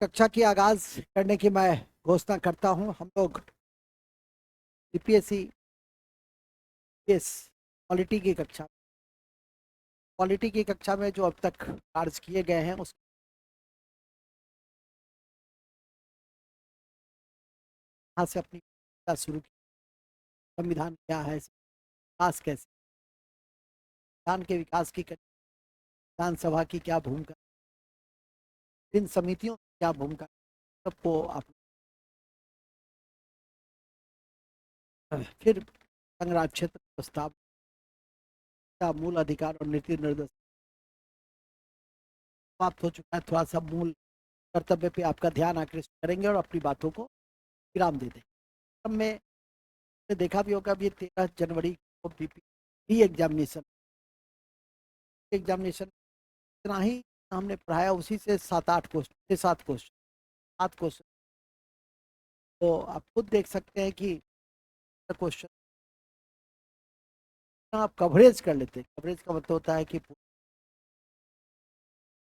कक्षा की आगाज करने की मैं घोषणा करता हूं। हम लोग यूपीएससी केस पॉलिटी की कक्षा में जो अब तक कार्य किए गए हैं उस यहाँ से अपनी कक्षा शुरू की। संविधान क्या है, विकास कैसे, संविधान के विकास की विधानसभा की क्या भूमिका, इन समितियों की क्या भूमिका, सबको आप फिर संघराज क्षेत्र प्रस्ताव का मूल अधिकार और नीति निर्देश समाप्त हो चुका है। थोड़ा सा मूल कर्तव्य पे आपका ध्यान आकृष्ट करेंगे और अपनी बातों को विराम दे देंगे। में देखा भी होगा, अभी 13 जनवरी को री एग्जामिनेशन इतना ही हमने पढ़ाया, उसी से 7 क्वेश्चन तो आप खुद देख सकते हैं कि क्वेश्चन आप कवरेज कर लेते हैं। कवरेज का मतलब होता है कि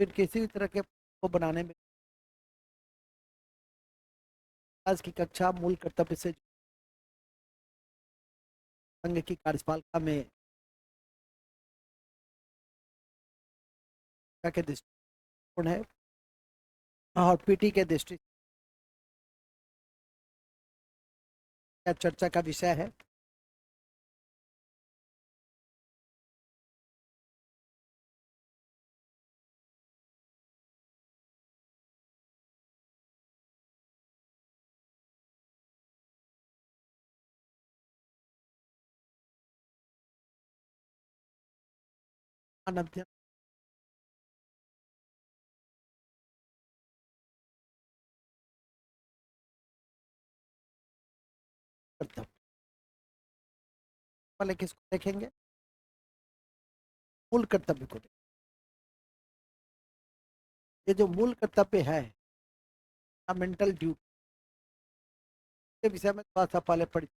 फिर किसी भी तरह के को बनाने में आज की कक्षा मूल कर्तव्य से संघ की कार्यपालिका में के दृष्टिकोण है और पीटी के दृष्टि चर्चा का विषय है। अध्ययन कर्तव्य पहले किसको देखेंगे? मूल कर्तव्य को देखेंगे। ये जो मूल कर्तव्य है, मेंटल ड्यूटी के विषय में थोड़ा सा पहले पढ़ी,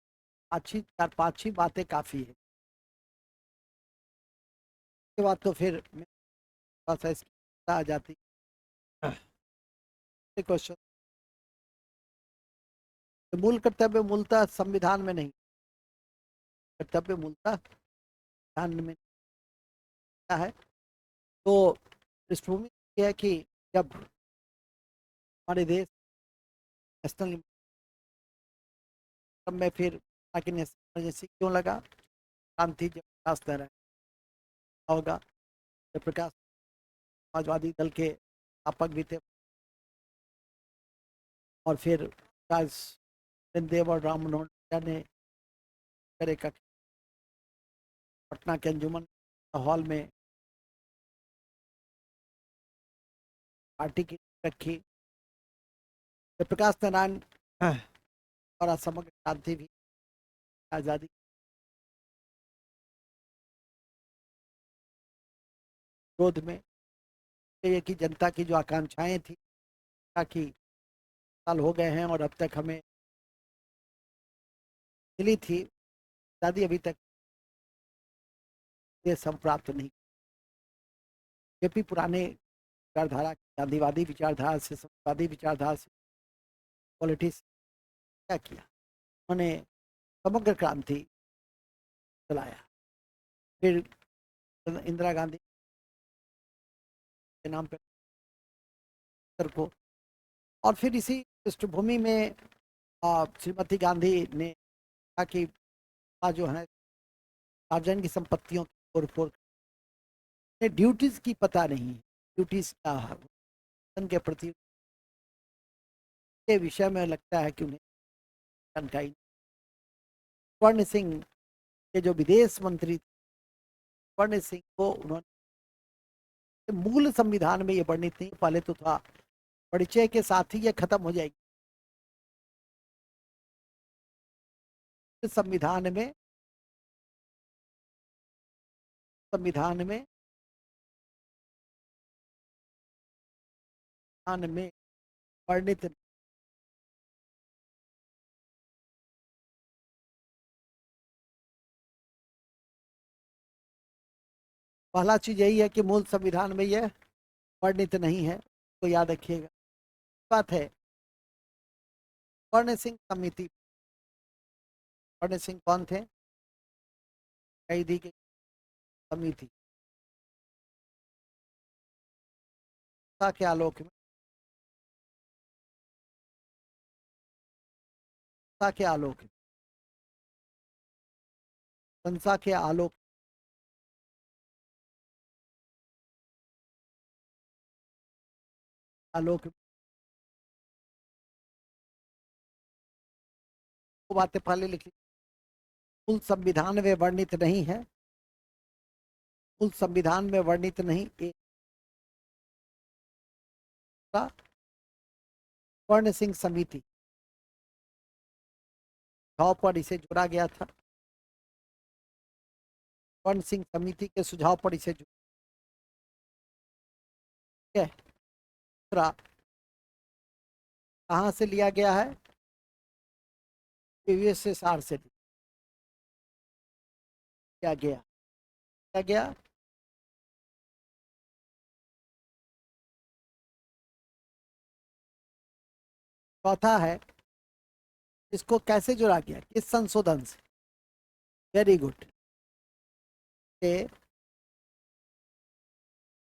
अच्छी 4-5 ही बातें काफी है। उसके बाद तो फिर थोड़ा सा इसकी आ जाती क्वेश्चन। मूल कर्तव्य मूलतः संविधान में नहीं, कर्तव्य मूलतः संविधान में क्या है। तो पृष्ठभूमि यह है कि जब हमारे देश नेशनल में फिर इमरजेंसी क्यों लगा? क्रांति जब प्रकाश लहराया होगा, जयप्रकाश समाजवादी दल के स्थापक भी थे और फिर देव और राम मनोहर ने पटना के अंजुमन हॉल में पार्टी की रखी। जयप्रकाश नारायण और समग्र क्रांति भी आज़ादी विरोध में ये कि जनता की जो आकांक्षाएं थी ताकि साल हो गए हैं और अब तक हमें मिली थी आज़ादी, अभी तक ये सब प्राप्त नहीं। ये भी पुराने विचारधारा, गांधीवादी विचारधारा से, समाजवादी विचारधारा से पॉलिटिक्स क्या किया, उन्होंने समग्र क्रांति चलाया। फिर इंदिरा गांधी के नाम पर को, और फिर इसी पृष्ठभूमि में श्रीमती गांधी ने कहा कि जो है सार्वजनिक की संपत्तियों की ड्यूटीज की पता नहीं, ड्यूटीज के प्रति के विषय में लगता है कि उन्हें जानकारी। स्वर्ण सिंह के जो विदेश मंत्री थे, स्वर्ण सिंह को उन्होंने मूल संविधान में ये वर्णित नहीं, पहले तो था परिचय के साथ ही ये खत्म हो जाएगी। संविधान में वर्णित पहला चीज यही है कि मूल संविधान में यह वर्णित नहीं है, तो याद रखिएगा। बात है स्वर्ण सिंह समिति। स्वर्ण सिंह कौन थे? कैदी की समिति के आलोक में, के आलोक में, संसा के आलोक आलोक वो बातें पहले लिखी। मूल संविधान में वर्णित नहीं है, मूल संविधान में वर्णित नहीं। एक स्वर्ण सिंह समिति सुझाव पर इसे जोड़ा गया था। स्वर्ण सिंह समिति के सुझाव पर इसे दूसरा कहां से लिया गया है? यूएसएसआर से लिया गया। चौथा है इसको कैसे जोड़ा गया, किस संशोधन से? Very good.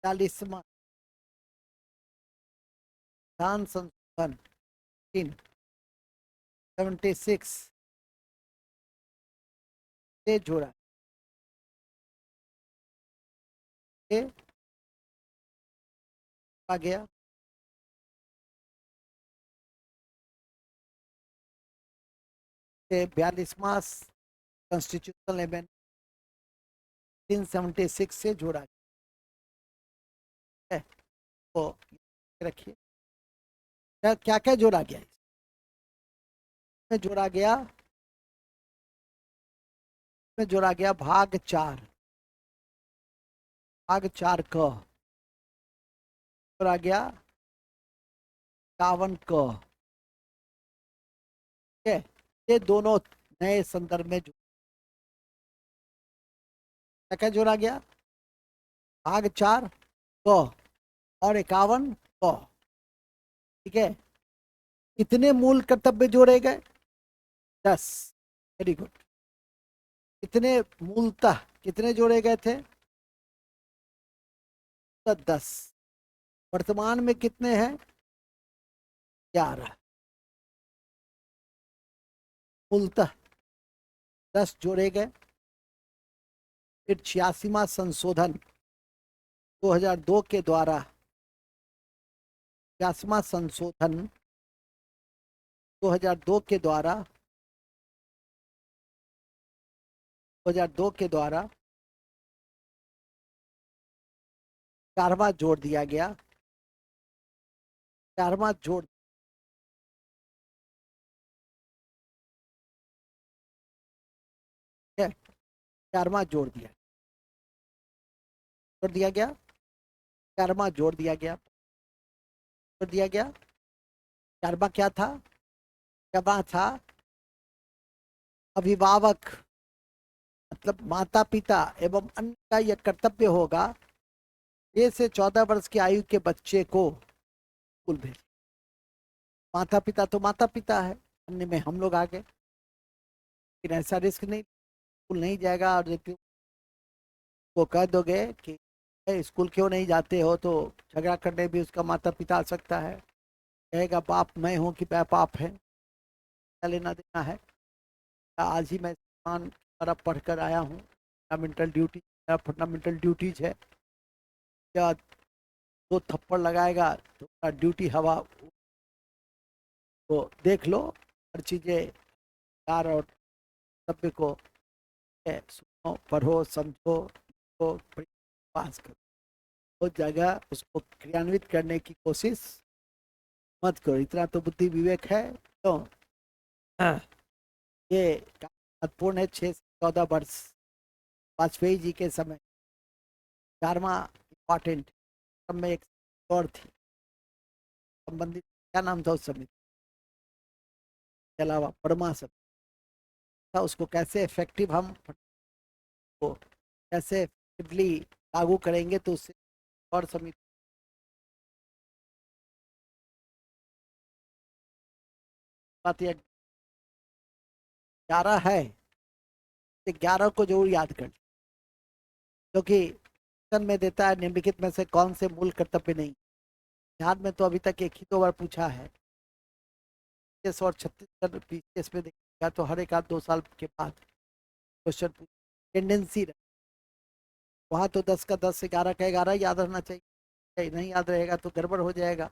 40वां संविधान संशोधन 76 से जोड़ा गया। से 42वां कॉन्स्टिट्यूशनल अमेंडमेंट 1976 से जोड़ा गया है। तो रखिए क्या क्या जोड़ा गया? इसमें जोड़ा गया, इसमें जोड़ा गया भाग 4, भाग 4 क जोड़ा गया 51 क। ठीक है, ये दोनों नए संदर्भ में क्या क्या जोड़ा गया? भाग 4 क और 51 क। ठीक है, कितने मूल कर्तव्य जोड़े गए? 10। Very good. कितने मूलतः कितने जोड़े गए थे? 10। वर्तमान में कितने हैं? 11। मूलतः 10 जोड़े गए। फिर 86वां संशोधन 2002 के द्वारा, 86वां संशोधन 2002 के द्वारा 4वां जोड़ दिया गया। 4वां जोड़ 4वां जोड़ दिया गया। 4वां जोड़ दिया गया। जोड़ दिया गया। 4वां क्या था? 4वां था अभिभावक मतलब माता पिता एवं अन्य का यह कर्तव्य होगा 6 से 14 वर्ष की आयु के बच्चे को स्कूल भेज। माता पिता तो माता पिता है, अन्य में हम लोग आ गए। लेकिन ऐसा रिस्क नहीं, स्कूल नहीं जाएगा और यदि वो कह दोगे कि स्कूल क्यों नहीं जाते हो, तो झगड़ा करने भी उसका माता पिता आ सकता है। कहेगा बाप मैं हूँ कि बाप है, क्या लेना देना है। आज ही मैं तरफ पढ़कर आया हूँ, फंडामेंटल ड्यूटी, फंडामेंटल ड्यूटीज है। क्या 2 थप्पड़ लगाएगा तो ड्यूटी हवा। तो देख लो हर चीजें प्यार और सभ्य को सुनो, पढ़ो, समझो, तो पास करो। उस जगह उसको क्रियान्वित करने की कोशिश मत करो। इतना तो बुद्धि विवेक है। तो ये महत्वपूर्ण है। 6 से 14 वर्ष वाजपेयी जी के समय 4वां इम्पॉर्टेंट सब में एक और थी संबंधित, क्या नाम था उस समय के अलावा परमा सब था। उसको कैसे इफेक्टिव हम को कैसे इफेक्टिवली लागू करेंगे, तो उससे और समिति बात ये 11 है, 11 को जरूर याद कर, क्योंकि क्वेश्चन में देता है निम्नलिखित में से कौन से मूल कर्तव्य नहीं। बिहार में तो अभी तक एक ही 2 बार पूछा है, और छत्तीसगढ़ बीसीएस में देखा तो हर एक आध 2 साल के बाद क्वेश्चन टेंडेंसी रहे। वहाँ तो 10 का 10, 11 का 11 याद रहना चाहिए, नहीं याद रहेगा तो गड़बड़ हो जाएगा।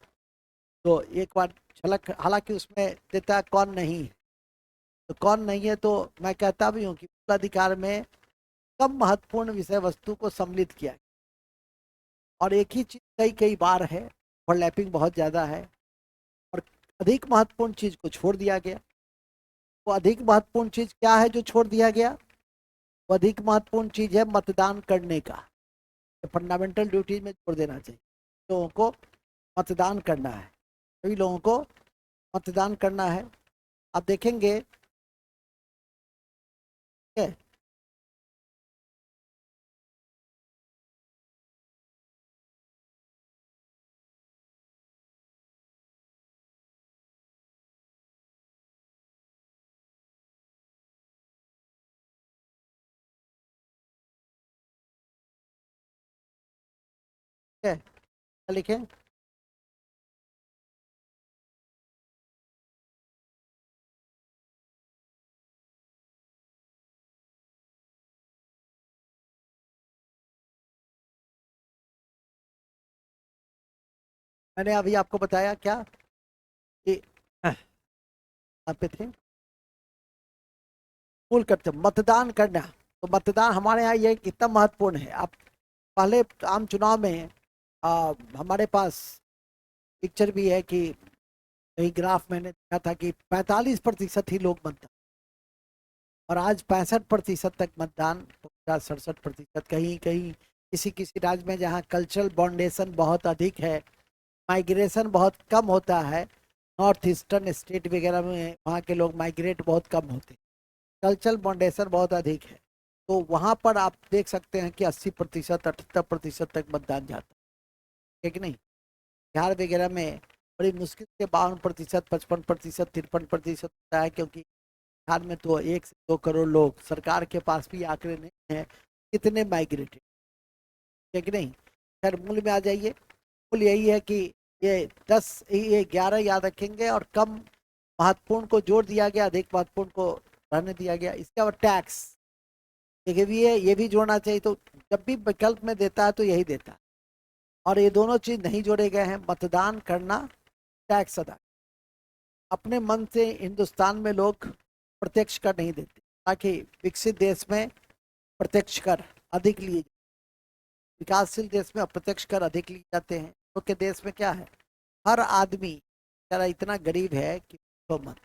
तो एक बार झलक, हालांकि उसमें देता है कौन नहीं है, तो कौन नहीं है तो मैं कहता भी हूँ कि मूल अधिकार में कम महत्वपूर्ण विषय वस्तु को सम्मिलित किया और एक ही चीज कई कई बार है, ओवरलैपिंग बहुत ज्यादा है और अधिक महत्वपूर्ण चीज को छोड़ दिया गया। वो अधिक महत्वपूर्ण चीज क्या है जो छोड़ दिया गया? वो अधिक महत्वपूर्ण चीज है मतदान करने का। फंडामेंटल ड्यूटीज में छोड़ देना चाहिए, लोगों को मतदान करना है, सभी लोगों को मतदान करना है। आप देखेंगे क्या लिखे? मैंने अभी आपको बताया क्या कि आप पे थे मूल कर्तव्य मतदान करना। तो मतदान हमारे यहाँ ये कितना महत्वपूर्ण है। आप पहले आम चुनाव में हमारे पास पिक्चर भी है कि कहीं ग्राफ मैंने देखा था कि 45% ही लोग मतदान, और आज 65% तक मतदान, 67%, कहीं कहीं किसी किसी राज्य में जहाँ कल्चरल बाउंडेशन बहुत अधिक है, माइग्रेशन बहुत कम होता है, नॉर्थ ईस्टर्न स्टेट वगैरह में वहाँ के लोग माइग्रेट बहुत कम होते हैं, कल्चरल बाउंडेशन बहुत अधिक है, तो वहाँ पर आप देख सकते हैं कि 80%, 78% तक मतदान जाता है कि नहीं। बिहार वगैरह में बड़ी मुश्किल से 52%, 55%, 53% होता है, क्योंकि बिहार में तो 1 से 2 करोड़ लोग, सरकार के पास भी आंकड़े नहीं है कितने माइग्रेटेड है कि नहीं। खैर मूल में आ जाइए। मूल यही है कि ये 10, ये 11 याद रखेंगे और कम महत्वपूर्ण को जोड़ दिया गया, अधिक महत्वपूर्ण को रहने दिया गया। इसके अलावा टैक्स ये भी है, ये भी जोड़ना चाहिए। तो जब भी विकल्प में देता है तो यही देता है, और ये दोनों चीज नहीं जोड़े गए हैं, मतदान करना, टैक्स अदा। अपने मन से हिंदुस्तान में लोग प्रत्यक्ष कर नहीं देते, ताकि विकसित देश में प्रत्यक्ष कर अधिक लिए, विकासशील देश में अप्रत्यक्ष कर अधिक लिए जाते हैं। तो के देश में क्या है, हर आदमी जरा इतना गरीब है कि तो मत,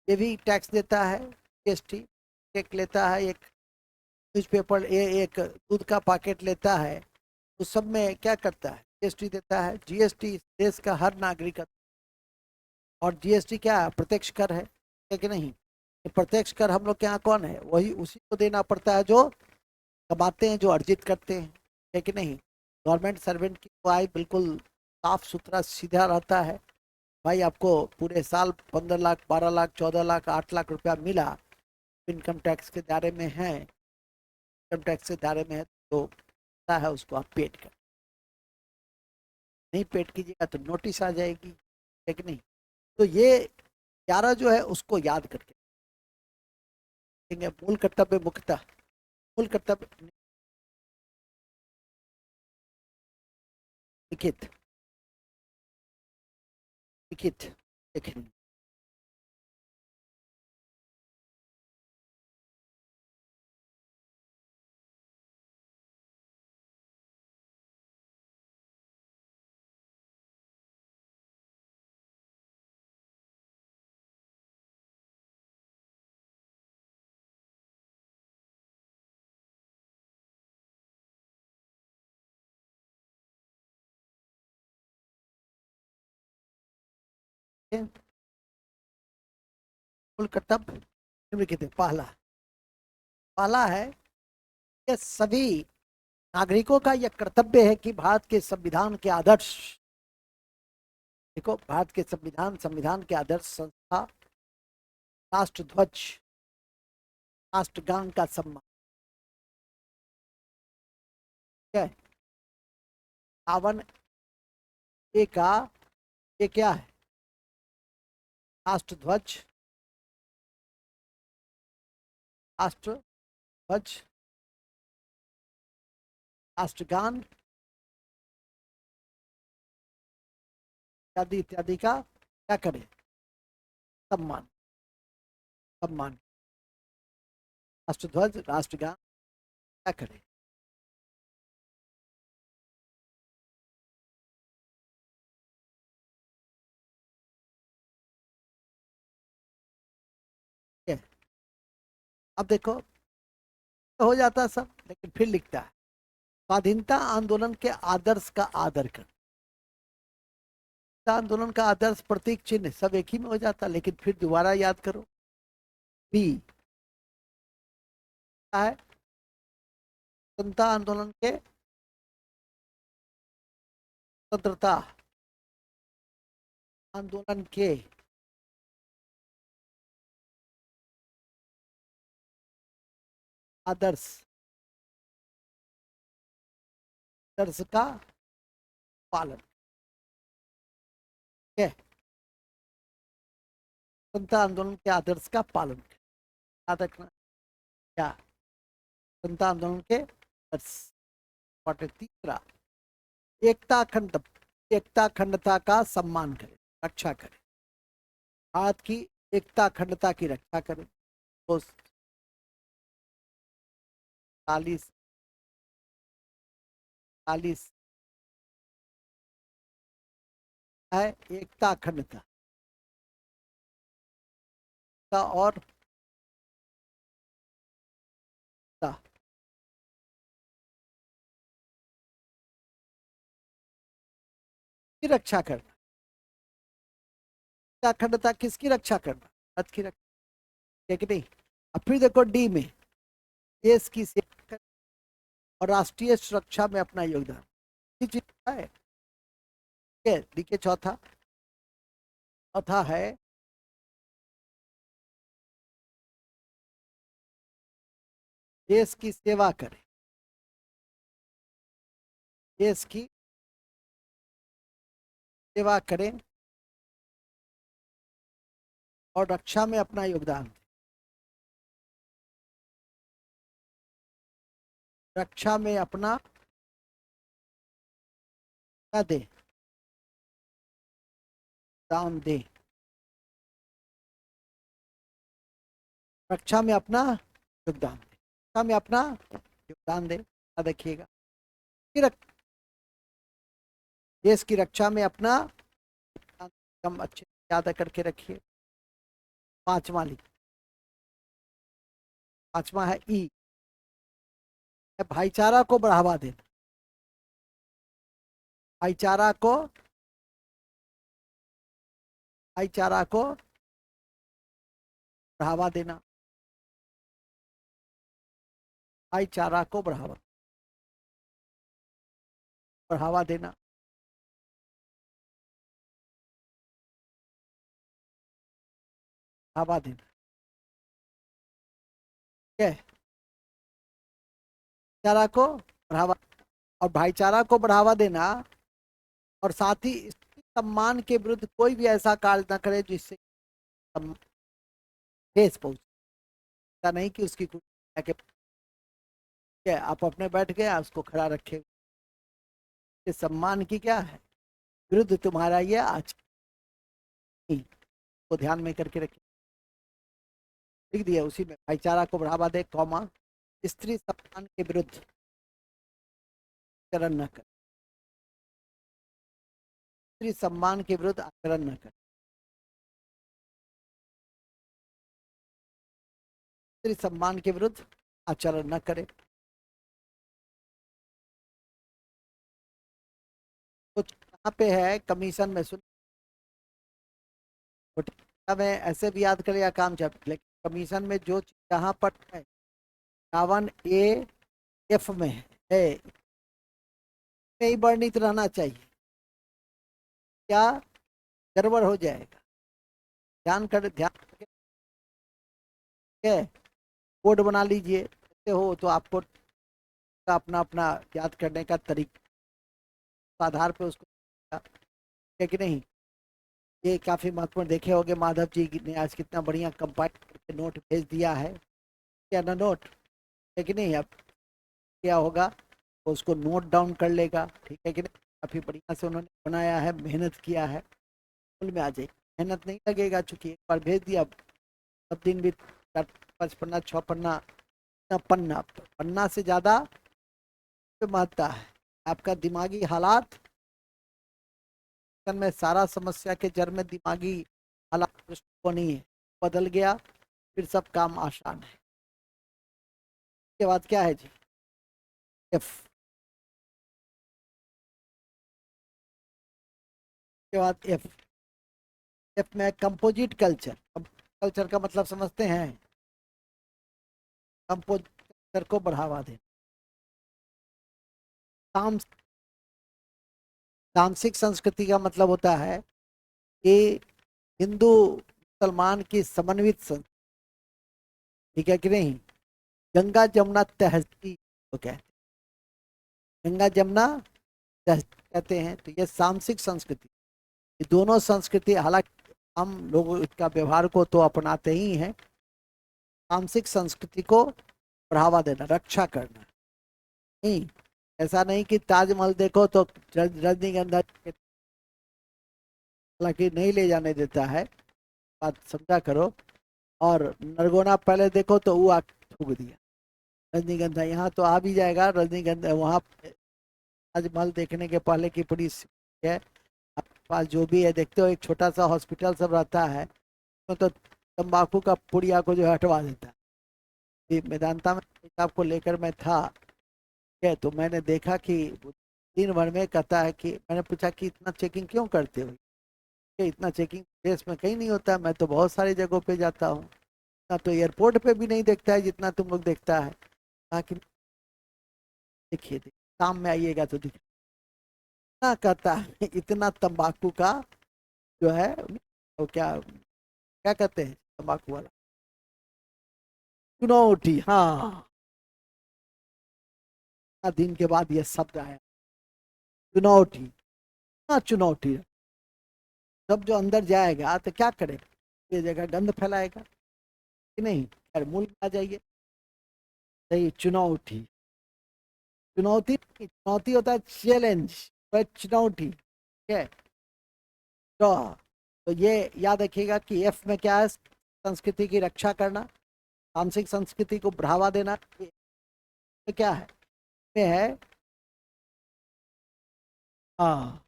ये भी टैक्स देता है, जीएसटी एक लेता है, एक न्यूज़पेपर, एक दूध का पैकेट लेता है, तो सब में क्या करता है, जीएसटी देता है। जीएसटी देश का हर नागरिक का, और जीएसटी क्या है, प्रत्यक्ष कर है कि नहीं। प्रत्यक्ष कर हम लोग के यहाँ कौन है, वही उसी को देना पड़ता है जो कमाते हैं, जो अर्जित करते हैं, है कि नहीं। गवर्नमेंट सर्वेंट की तो आय बिल्कुल साफ सुथरा सीधा रहता है। भाई आपको पूरे साल 15 लाख, 12 लाख, 14 लाख, 8 लाख रुपया मिला, इनकम टैक्स के दायरे में है, इनकम टैक्स के दायरे में है, तो है उसको आप पेड कर, नहीं पेड कीजिएगा तो नोटिस आ जाएगी, है कि नहीं। तो ये 11 जो है उसको याद करके मूल कर्तव्य, मुख्यतः मूल कर्तव्य लिखित लिखित लिखित मूल कर्तव्य निम्नलिखित है। पहला पहला है कि सभी नागरिकों का यह कर्तव्य है कि भारत के संविधान के आदर्श, देखो भारत के संविधान के आदर्श संस्था राष्ट्र ध्वज, राष्ट्रगान का सम्मान। ठीक है, 52A का ये क्या है? राष्ट्र ध्वज, राष्ट्र ध्वज, राष्ट्रगान इत्यादि इत्यादि का क्या करें? सम्मान, सम्मान। राष्ट्र ध्वज, राष्ट्रगान क्या करें? ठीक है, अब देखो तो हो जाता है सब, लेकिन फिर लिखता है स्वाधीनता आंदोलन के आदर्श का आदर कर। आंदोलन का आदर्श प्रतीक चिन्ह सब एक ही में हो जाता, लेकिन फिर दोबारा याद करो। बी है स्वतंत्रता आंदोलन के, स्वतंत्रता आंदोलन के आदर्श, आदर्श का पालन। है स्वतंत्रता आंदोलन के आदर्श का पालन, याद रखना क्या? स्वतंत्रता आंदोलन के आदर्श। तीसरा, एकता अखंड, एकता अखंडता का सम्मान करें, रक्षा करें, भारत की एकता अखंडता की रक्षा करें। तो 40 40 है एकता अखंडता का और ता, की रक्षा करना। एकता अखंडता किसकी रक्षा करना? भारत की रक्षा, है कि नहीं? अब फिर देखो डी में, देश की सेवा कर और राष्ट्रीय सुरक्षा में अपना योगदान, ये चीज है। ठीक है, डी के चौथा, चौथा है देश की सेवा करें, देश की सेवा करें और रक्षा में अपना योगदान दें। रक्षा में अपना क्या दे? दान दे। रक्षा में अपना योगदान दे, रक्षा में अपना योगदान दे, याद रखिएगा। देश की रक्षा में अपना कम अच्छे याद करके रखिए। पांचवा लिख, पांचवा है ई, भाईचारा को बढ़ावा देना, भाईचारा को, भाईचारा को बढ़ावा देना, भाईचारा को बढ़ावा, बढ़ावा देना। बढ़ावा देना, ठीक है, भाईचारा को बढ़ावा, और भाईचारा को बढ़ावा देना, और साथ ही सम्मान के विरुद्ध कोई भी ऐसा कार्य न करे जिससे ठेस पहुंचे। नहीं कि उसकी है आप अपने बैठ गए उसको खड़ा रखे, सम्मान की क्या है विरुद्ध तुम्हारा ये आज को ध्यान में करके रखिए। लिख दिया उसी में, भाईचारा को बढ़ावा दे कौमा, स्त्री सम्मान के विरुद्ध आचरण न कर, स्त्री सम्मान के विरुद्ध आचरण न कर, स्त्री सम्मान के विरुद्ध आचरण न करे। तो यहाँ पे है कमीशन में, सुन में ऐसे भी याद करेगा काम जब, लेकिन कमीशन में जो यहाँ पर है 51A(F) में है, में ही वर्णित रहना चाहिए, क्या गड़बड़ हो जाएगा। ध्यान कर, ध्यान है, कोड बना लीजिए, ऐसे हो तो आपको अपना अपना याद करने का तरीका आधार पे उसको है कि नहीं। ये काफी महत्वपूर्ण देखे होंगे, माधव जी ने आज कितना बढ़िया कंपाइल करके नोट भेज दिया है, क्या ना नोट है कि नहीं। अब क्या होगा, तो उसको नोट डाउन कर लेगा, ठीक है कि नहीं। काफी बढ़िया से उन्होंने बनाया है, मेहनत किया है, स्कूल में आ जाए, मेहनत नहीं लगेगा, चूंकि एक बार भेज दिया, सब दिन भी 5 पन्ना 6 पन्ना, पन्ना पन्ना से ज्यादा महत्ता है आपका दिमागी हालात में। सारा समस्या के जड़ में दिमागी हालात को नहीं है, बदल गया फिर सब काम आसान है। उसके बाद क्या है जी, एफ। के बाद एफ, एफ में कंपोजिट कल्चर। कल्चर का मतलब समझते हैं, कंपोजिट कल्चर को बढ़ावा देना। तामसिक संस्कृति का मतलब होता है कि हिंदू मुसलमान की समन्वित संस्कृति, ठीक है कि नहीं। गंगा जमुना तहजीब तो कहते हैं, गंगा जमुना तहजीब कहते हैं, तो ये सामसिक संस्कृति। ये दोनों संस्कृति, हालांकि हम लोग इसका व्यवहार को तो अपनाते ही हैं, सामसिक संस्कृति को बढ़ावा देना, रक्षा करना। नहीं, ऐसा नहीं कि ताजमहल देखो तो रजनीगंधा हालांकि नहीं ले जाने देता है, बात समझा करो। और नरगोना पहले देखो तो वो आग फूक दिया, रजनीगंधा यहाँ तो आ भी जाएगा, रजनीगंधा वहाँ ताजमहल देखने के पहले की बड़ी है। आपके पास जो भी है देखते हो, एक छोटा सा हॉस्पिटल सब रहता है तो तंबाकू का पुड़िया को जो है हटवा देता है। ये मेदांता में किताब को लेकर मैं था, है तो मैंने देखा कि दिन भर में कहता है कि, मैंने पूछा कि इतना चेकिंग क्यों करते हो, कि इतना चेकिंग देश में कहीं नहीं होता, मैं तो बहुत सारी जगहों पे जाता हूँ, ना तो एयरपोर्ट पे भी नहीं देखता है जितना तुम लोग देखता है। कहा कि देखिए शाम में आइएगा तो दिख ना, कहता है इतना तंबाकू का जो है वो क्या क्या कहते हैं तंबाकू वाला, चुनौती। हाँ, दिन के बाद ये शब्द आया, चुनौती। हाँ चुनौती, सब जो अंदर जाएगा तो क्या करेगा, ये जगह गंद फैलाएगा कि नहीं। खैर मूल में आ जाइए, सही, चुनौती। चुनौती, चुनौती होता है चैलेंज, चुनौती, ठीक है। तो ये याद रखिएगा कि एफ में क्या है, संस्कृति की रक्षा करना, तामसिक संस्कृति को बढ़ावा देना। ये क्या है, ये है हाँ,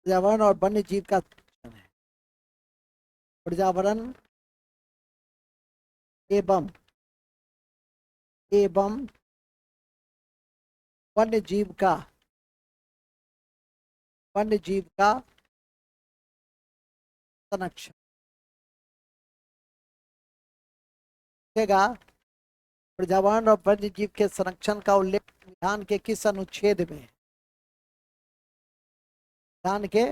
पर्यावरण और वन्य जीव का संरक्षण है। पर्यावरण एवं एवं वन्य जीव का, वन्य जीव का संरक्षण देगा। पर्यावरण और वन्य जीव के संरक्षण का उल्लेख संविधान के किस अनुच्छेद में, संविधान के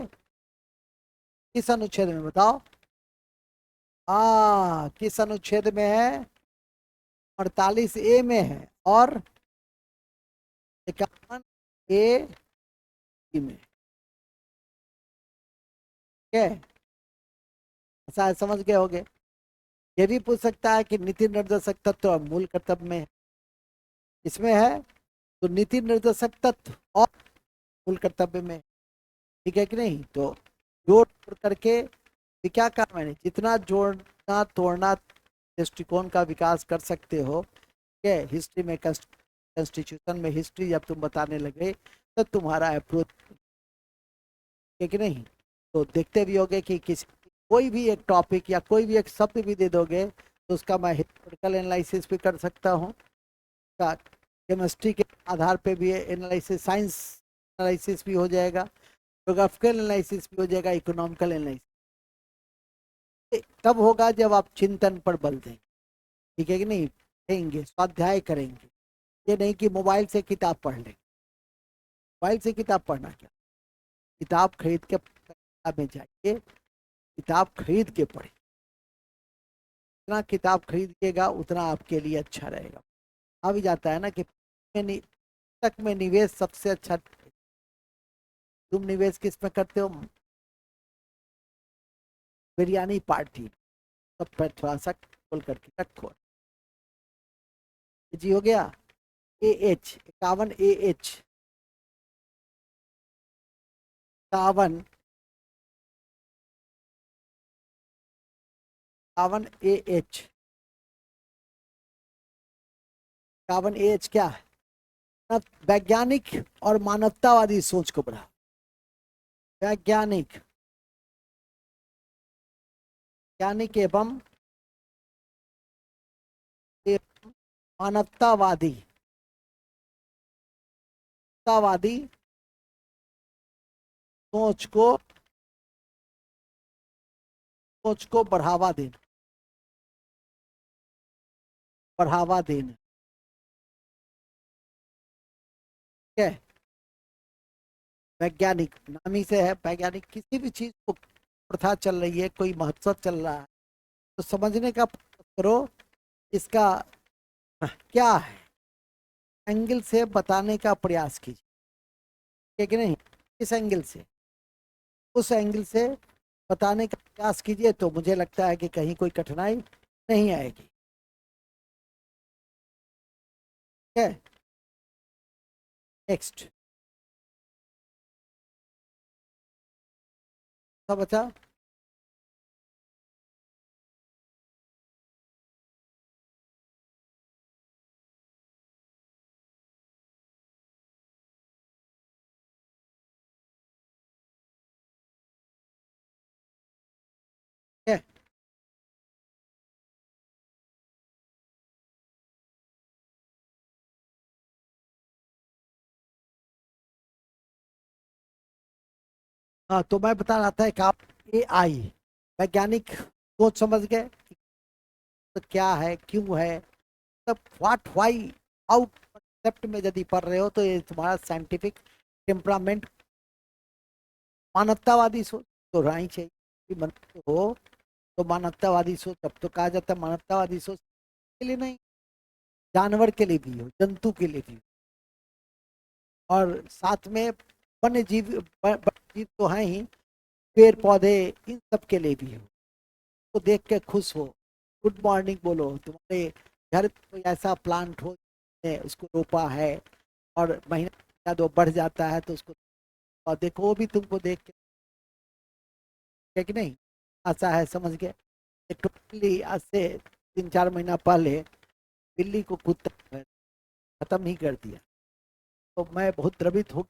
किस अनुच्छेद में बताओ। हाँ, किस अनुच्छेद में है, 48A में है, और 51A में, ठीक है। ऐसा समझ गए होगे। ये भी पूछ सकता है कि नीति निर्देशक तत्व और मूल कर्तव्य में इसमें है, तो नीति निर्देशक तत्व और मूल कर्तव्य में, ठीक है कि नहीं। तो जोड़ करके क्या कहा मैंने, जितना जोड़ना तोड़ना दृष्टिकोण का विकास कर सकते हो, ठीक है। हिस्ट्री में, कॉन्स्टिट्यूशन में हिस्ट्री जब तुम बताने लगे तो तुम्हारा अप्रोच, है कि नहीं। तो देखते भी होगे कि किसी कोई भी एक टॉपिक या कोई भी एक शब्द भी दे दोगे तो उसका मैं हिस्टोरिकल एनालिसिस भी कर सकता हूँ, केमिस्ट्री के आधार पे भी एनालिसिस, साइंस एनालिसिस भी हो जाएगा, जोग्राफिकल एनालिसिस भी हो जाएगा, इकोनॉमिकल एनालिसिस तब होगा जब आप चिंतन पर बल देंगे, ठीक है कि नहीं। पढ़ेंगे, स्वाध्याय करेंगे, ये नहीं कि मोबाइल से किताब पढ़ लेंगे। मोबाइल से किताब पढ़ना क्या, किताब खरीद के किताब में जाइए, किताब खरीद के पढ़े, जितना किताब खरीदिएगा उतना आपके लिए अच्छा रहेगा। आ भी जाता है ना कि तक में निवेश सबसे अच्छा। तुम निवेश किस में करते हो? बिरयानी पार्टी, सब पर थोड़ा सा खोल करके रखो। जी हो गया। A H 51 A H 51 51 A H 51 A H क्या है? वैज्ञानिक और मानवतावादी सोच को बढ़ा। वैज्ञानिक वैज्ञानिक एवं मानवतावादी मानवतावादी सोच को बढ़ावा देना। बढ़ावा देना, ठीक है। वैज्ञानिक नाम ही से है, वैज्ञानिक किसी भी चीज को प्रथा चल रही है, कोई महोत्सव चल रहा है, तो समझने का प्रयास करो इसका क्या है, एंगल से बताने का प्रयास कीजिए, ठीक है कि नहीं? किस एंगल से, उस एंगल से बताने का प्रयास कीजिए, तो मुझे लगता है कि कहीं कोई कठिनाई नहीं आएगी, ठीक है। नेक्स्ट सब बचा। ठीक है। हाँ, तो मैं बता रहा था कि आप ए आई वैज्ञानिक सोच समझ गए, तो क्या है, क्यों है, तब व्हाट व्हाई हाउ कंसेप्ट में यदि पढ़ रहे हो तो ये तुम्हारा साइंटिफिक टेम्परामेंट, मानवतावादी सोच तो रहनी चाहिए कि मनुष्य हो तो मानवतावादी सोच। अब तो कहा जाता है मानवतावादी सोच के लिए नहीं, जानवर के लिए भी हो, जंतु के लिए भी हो, और साथ में वन्य जीव, जीव तो हैं ही, पेड़ पौधे, इन सब के लिए भी हो। तो देख के खुश हो, गुड मॉर्निंग बोलो, तुम्हारे घर में कोई ऐसा प्लांट हो उसको रोपा है और महीना या दो बढ़ जाता है, तो उसको और देखो वो भी तुमको देख के, है कि नहीं? ऐसा है, समझ गए? एक टोटली आज से 3-4 महीना पहले बिल्ली को कुत्ता खत्म ही कर दिया, तो मैं बहुत द्रवित हो,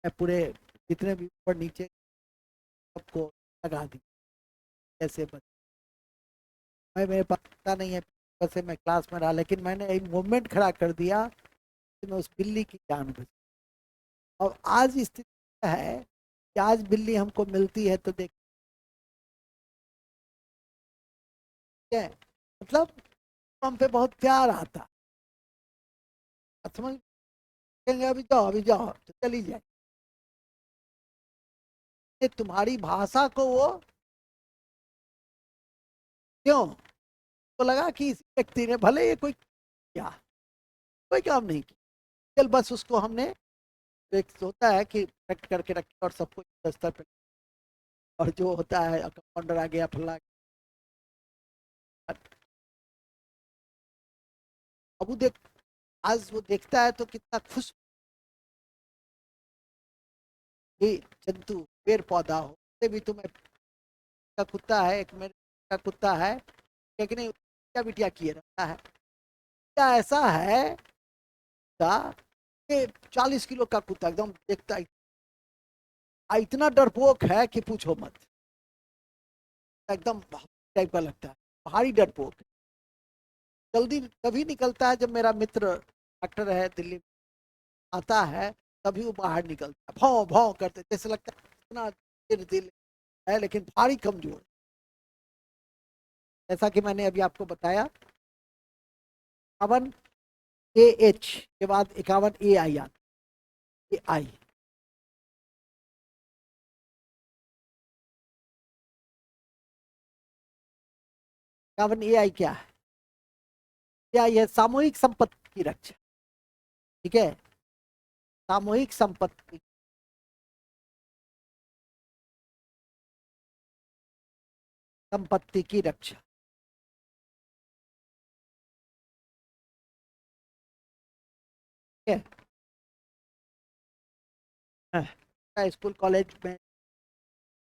मैं पूरे जितने भी ऊपर नीचे सबको लगा दी कैसे बच। मैं, मेरे पास पता नहीं है कैसे मैं क्लास में रहा, लेकिन मैंने एक मूवमेंट खड़ा कर दिया कि मैं उस बिल्ली की जान बची। और आज स्थिति है कि आज बिल्ली हमको मिलती है तो देखते हैं, मतलब हम पे बहुत प्यार आता, समझ, कहेंगे अभी जाओ तो चली जाए, ये तुम्हारी भाषा को वो, क्यों, तो लगा कि इस व्यक्ति ने भले ये कोई क्या, कोई काम नहीं किया, चल बस उसको हमने, एक होता है कि कट करके रखे और सबको स्तर पे, और जो होता है कंपाउंडर आ गया फल्ला, अब वो देख, आज वो देखता है तो कितना खुश, ये जंतु पेड़ पौधा हो से भी तुम्हें, का कुत्ता है, एक मेरे का कुत्ता है, लेकिन नहीं क्या बिटिया किए रहता है, क्या ऐसा है का, ये 40 किलो का कुत्ता एकदम देखता है, इतना डरपोक है कि पूछो मत, एकदम टाइप का लगता है, भारी डरपोक। जल्दी तभी निकलता है जब मेरा मित्र डॉक्टर है दिल्ली में, आता है तभी वो बाहर निकलता है, भौं भौं करते, जैसे लगता है इतना दिल है लेकिन भारी कमजोर, जैसा कि मैंने अभी आपको बताया। 51 ए एच के बाद 51 ए आई आता, ए आई, 51 AI क्या है? AI है सामूहिक संपत्ति की रक्षा। ठीक है, सामूहिक संपत्ति, संपत्ति की रक्षा। ठीक है, स्कूल कॉलेज में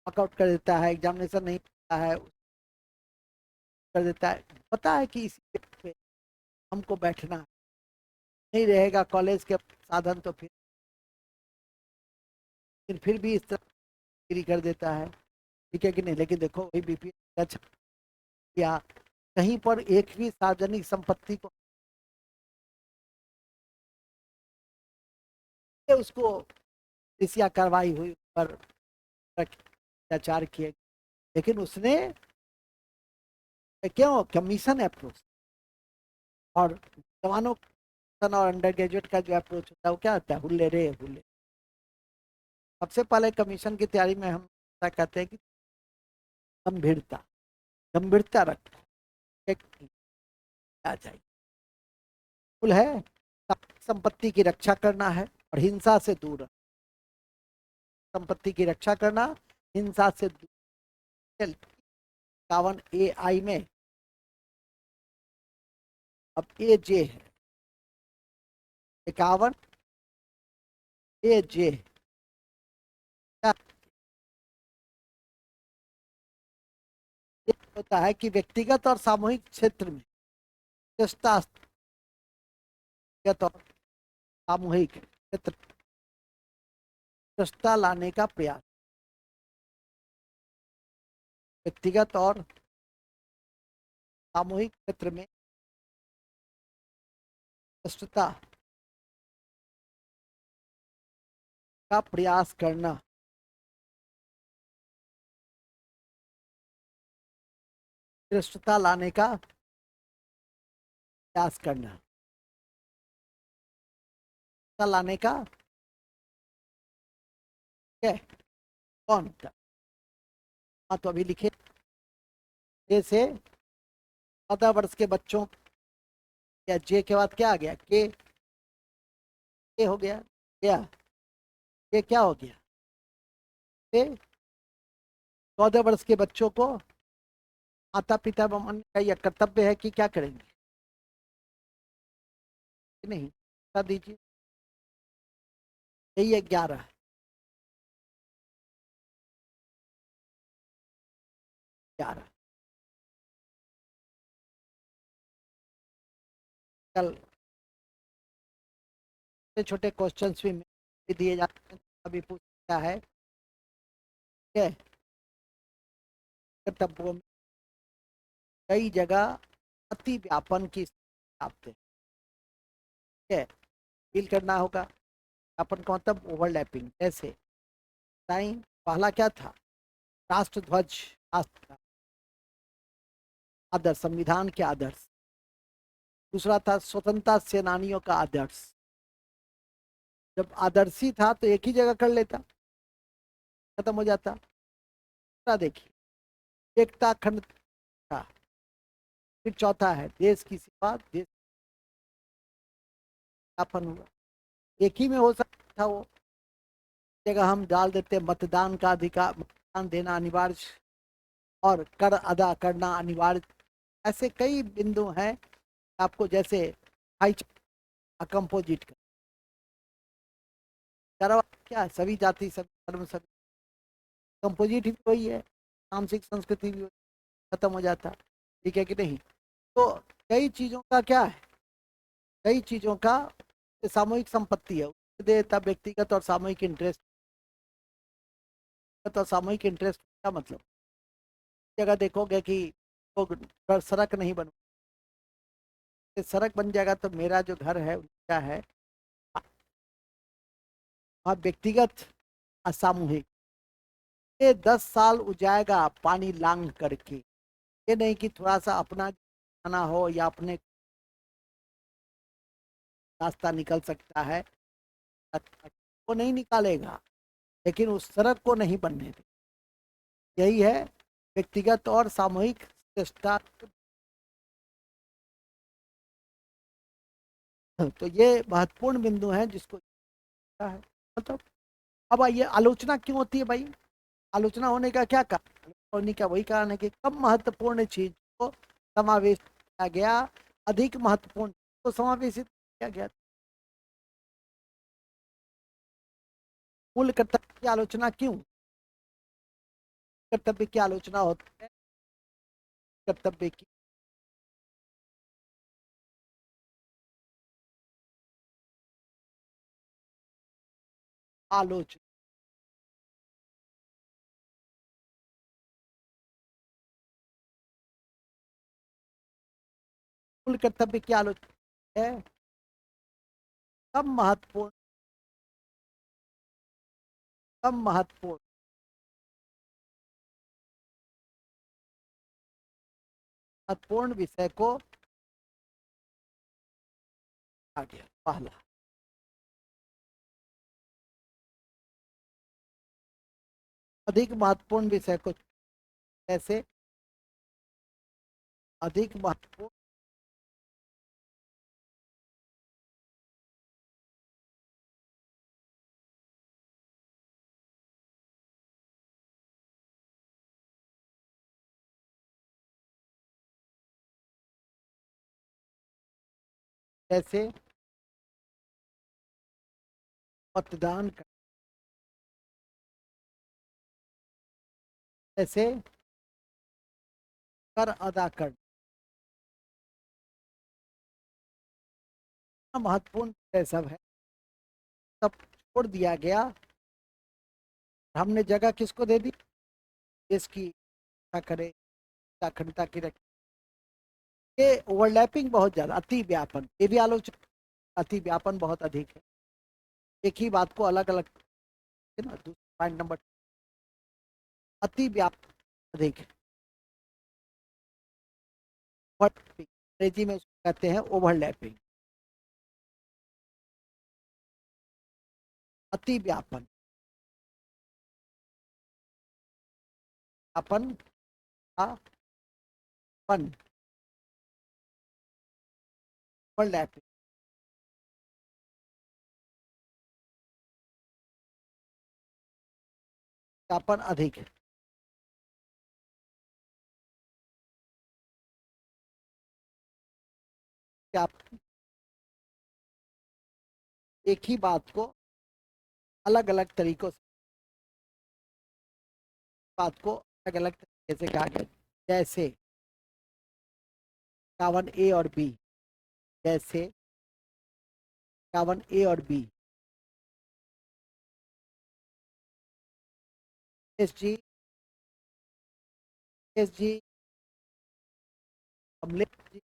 वर्कआउट कर देता है, एग्जामिनेशन नहीं होता है, कर देता है, पता है कि इसी पे हमको बैठना है, नहीं रहेगा कॉलेज के साधन तो फिर भी इस तरह गिरी कर देता है। ठीक है कि नहीं? लेकिन देखो वही बीपीएल या कहीं पर एक भी सार्वजनिक संपत्ति को उसको या कार्रवाई हुई पर अत्याचार किए, लेकिन उसने क्यों कमीशन अप्रोच और जवानों और अंडर ग्रेजुएट का जो अप्रोच होता है वो क्या होता है? हुल्ले रे हुल्ले। सबसे पहले कमीशन की तैयारी में हम क्या कहते हैं कि गंभीरता, गंभीरता रखो, आ जाए कुल है, संपत्ति की रक्षा करना है और हिंसा से दूर, संपत्ति की रक्षा करना, हिंसा से दूर। 51 AI में अब AJ है, 51 AJ होता है कि व्यक्तिगत और सामूहिक क्षेत्र में चेष्टा, व्यक्तिगत और सामूहिक क्षेत्र चेष्टा लाने का प्रयास, व्यक्तिगत और सामूहिक क्षेत्र में स्पष्टता का प्रयास करना, श्रेष्ठता लाने का प्रयास करना, लाने का है कौन? हाँ तो अभी लिखे जैसे 14 वर्ष के बच्चों, या जे के बाद क्या आ गया? के हो गया क्या? ये क्या हो गया? 14 वर्ष के बच्चों को माता पिता बनने का यह कर्तव्य है कि क्या करेंगे? नहीं बता दीजिए। यही है 11, कल छोटे छोटे क्वेश्चंस भी दिए जाते हैं, अभी पूछा है कर्तव्यों में कई जगह अति व्यापन की आपते है, फील करना होगा। व्यापन का मतलब ओवरलैपिंग। जैसे टाइम पहला क्या था? राष्ट्रध्वज, राष्ट्र आदर्श, संविधान के आदर्श। दूसरा था स्वतंत्रता सेनानियों का आदर्श। जब आदर्शी था तो एक ही जगह कर लेता, खत्म हो जाता। दूसरा देखिए एकता अखंडता। फिर चौथा है देश की सेवा, देश स्थापन हुआ। एक ही में हो सकता था वो, जगह हम डाल देते मतदान का अधिकार, मतदान देना अनिवार्य और कर अदा करना अनिवार्य। ऐसे कई बिंदु हैं आपको, जैसे कंपोजिट का क्या है? सभी जाति सभी धर्म सभी, कंपोजिट ही वही है, सामाजिक संस्कृति भी खत्म हो जाता। ठीक है कि नहीं? तो कई चीजों का क्या है, कई चीजों का सामूहिक संपत्ति है, देता व्यक्तिगत और सामूहिक इंटरेस्ट। तो सामूहिक इंटरेस्ट का मतलब जगह देखोगे कि लोग सड़क नहीं बन, सड़क बन जाएगा तो मेरा जो घर है क्या है, वहाँ व्यक्तिगत असामूहिक, ये 10 साल उजाएगा पानी लांग करके। ये नहीं कि थोड़ा सा अपना खाना हो या अपने रास्ता निकल सकता है, वो नहीं निकालेगा, लेकिन उस सड़क को नहीं बनने दे। यही है व्यक्तिगत और सामूहिक चेष्टा तो ये महत्वपूर्ण बिंदु हैं जिसको है मतलब। अब आइए, आलोचना क्यों होती है भाई? आलोचना होने का क्या कारण? होने का वही कारण है कि कम महत्वपूर्ण चीज को समावेश किया गया, अधिक महत्वपूर्ण को समावेशित किया गया। मूल कर्तव्य की आलोचना क्यों? कर्तव्य की आलोचना होती है कर्तव्य की आलोचना, मूल कर्तव्य की आलोचना है कम महत्वपूर्ण, कम महत्वपूर्ण, महत्वपूर्ण विषय को आ गया पहला। अधिक महत्वपूर्ण विषय को कैसे? अधिक महत्वपूर्ण कैसे? मतदान कर, कैसे? कर अदा कर, महत्वपूर्ण विषय सब है, सब छोड़ दिया गया। हमने जगह किसको दे दी? देश की रक्षा करे, अखंडता की रक्षा। ये ओवरलैपिंग बहुत ज्यादा, अति व्यापन, ये भी आलोचना। अति व्यापन बहुत अधिक है, एक ही बात को अलग अलग है ना। दूसरा पॉइंट नंबर, अति व्यापन अधिक है। अंग्रेजी में उसको कहते हैं ओवरलैपिंग, अति व्यापन। अपन का पन, ओवरलैपिंग, व्यापन अधिक है। व्यापन, एक ही बात को अलग अलग तरीकों से, बात को अलग अलग तरीके से कहा गया। जैसे 51 ए और बी, जैसे 51 ए और B, S G, S G, Kamlesh ji,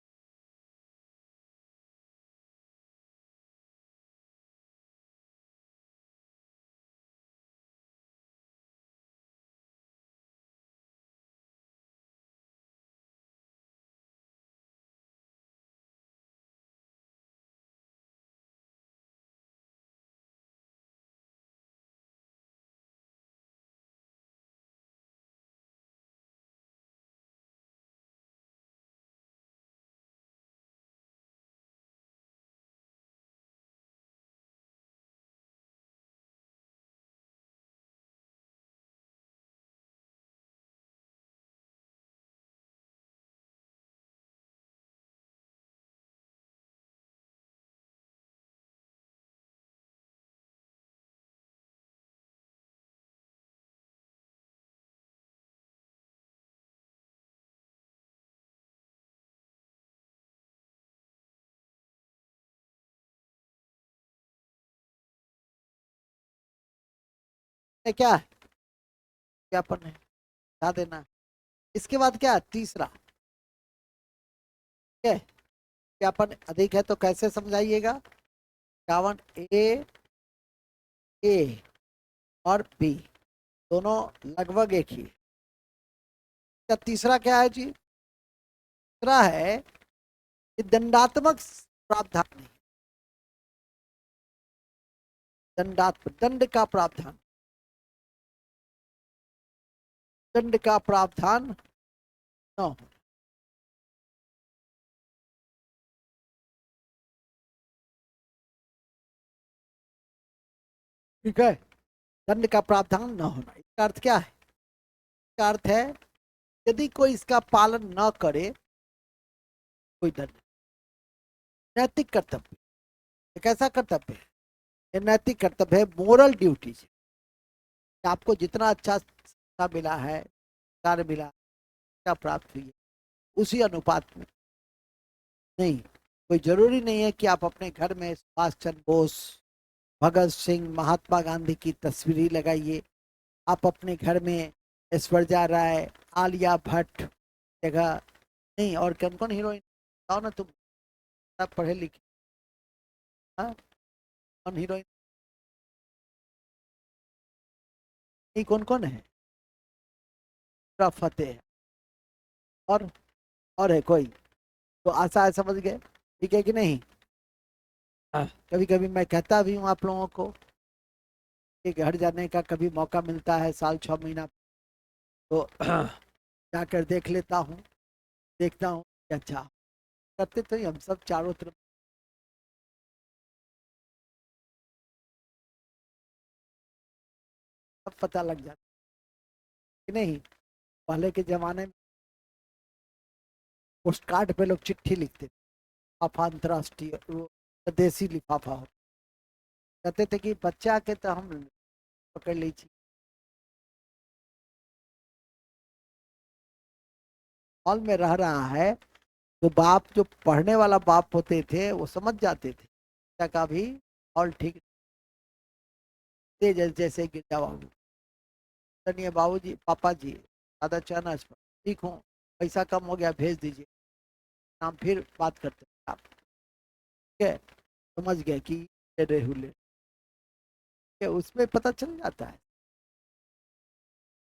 क्या व्यापन है, बता देना। इसके बाद क्या तीसरा, ठीक है? व्यापन अधिक है तो कैसे समझाइएगा? 51 ए और बी दोनों लगभग एक ही। क्या तीसरा क्या है जी? तीसरा है कि दंडात्मक प्रावधान नहीं, दंडात्मक, दंड का प्रावधान, दंड का प्रावधान न हो। ठीक है, दंड का प्रावधान न होना। इसका अर्थ क्या है? इसका अर्थ है यदि कोई इसका पालन न करे, कोई दंड। नैतिक कर्तव्य, एक ऐसा कर्तव्य है, ये नैतिक कर्तव्य है, मोरल ड्यूटीज। आपको जितना अच्छा शिक्षा मिला है, कार्य मिला, क्या प्राप्त हुई है, उसी अनुपात में नहीं। कोई जरूरी नहीं है कि आप अपने घर में सुभाष चंद्र बोस, भगत सिंह, महात्मा गांधी की तस्वीर लगाइए। आप अपने घर में ऐश्वर्या राय, आलिया भट्ट जगह नहीं, और कौन कौन हीरोइन बताओ ना तुम, सब पढ़े लिखे। हाँ, कौन हीरोइन नहीं, कौन कौन है? नुसरत फतेह, और है कोई? तो आशा है, समझ गए? ठीक है कि नहीं? कभी कभी मैं कहता भी हूँ आप लोगों को कि घर जाने का कभी मौका मिलता है साल 6 महीना, तो जाकर देख लेता हूँ, देखता हूँ कि अच्छा करते तो ही हम सब चारों तरफ सब पता लग जाता कि नहीं। पहले के जमाने में पोस्ट कार्ड पे लोग चिट्ठी लिखते थे, लिफाफा अंतरराष्ट्रीय, वो देसी लिफाफा हो, कहते थे कि बच्चा के तो हम पकड़ लीजिए। हॉल में रह रहा है, तो बाप, जो पढ़ने वाला बाप होते थे, वो समझ जाते थे बच्चा का भी हॉल ठीक जैसे जैसे गिरजा बाबू, सुनिए बाबू जी, पापा जी, दादा चानस ठीक हूँ, पैसा कम हो गया भेज दीजिए, नाम फिर बात करते हैं आप। ठीक है, समझ गए कि ये रेहुले के उसमें पता चल जाता है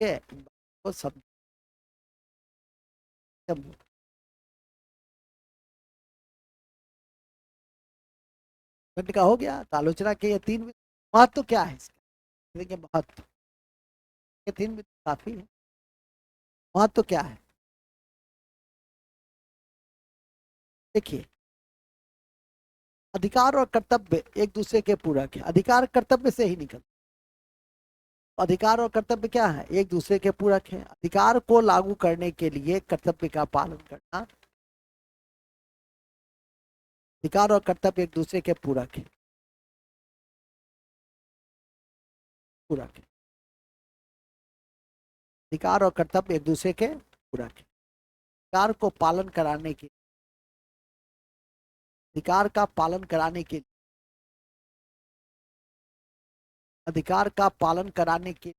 कि वो सब सब घंटे का हो गया। तो आलोचना के ये तीन महत्व क्या है इसका, देखिए महत्व ये तीन काफी है। महत्व क्या है? देखिए, अधिकार और कर्तव्य एक दूसरे के पूरक है, अधिकार कर्तव्य से ही निकल। अधिकार और कर्तव्य क्या है? एक दूसरे के पूरक है। अधिकार को लागू करने के लिए कर्तव्य का पालन करना, अधिकार और कर्तव्य एक दूसरे के पूरक है, पूरक है। अधिकार और कर्तव्य एक दूसरे के पूरक है। अधिकार को पालन कराने के, अधिकार का पालन कराने के, अधिकार का पालन कराने के,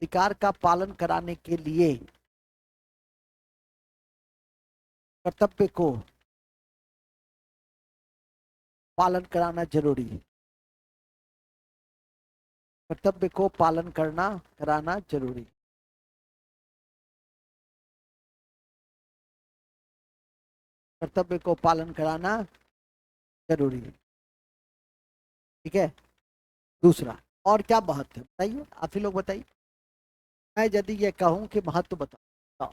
अधिकार का पालन कराने के लिए कर्तव्य को पालन कराना जरूरी है। कर्तव्य को पालन करना कराना जरूरी है। कर्तव्य को पालन कराना जरूरी है। ठीक है। दूसरा, और क्या महत्व है बताइए, आप ही लोग बताइए। मैं यदि ये कहूं कि महत्व बताओ,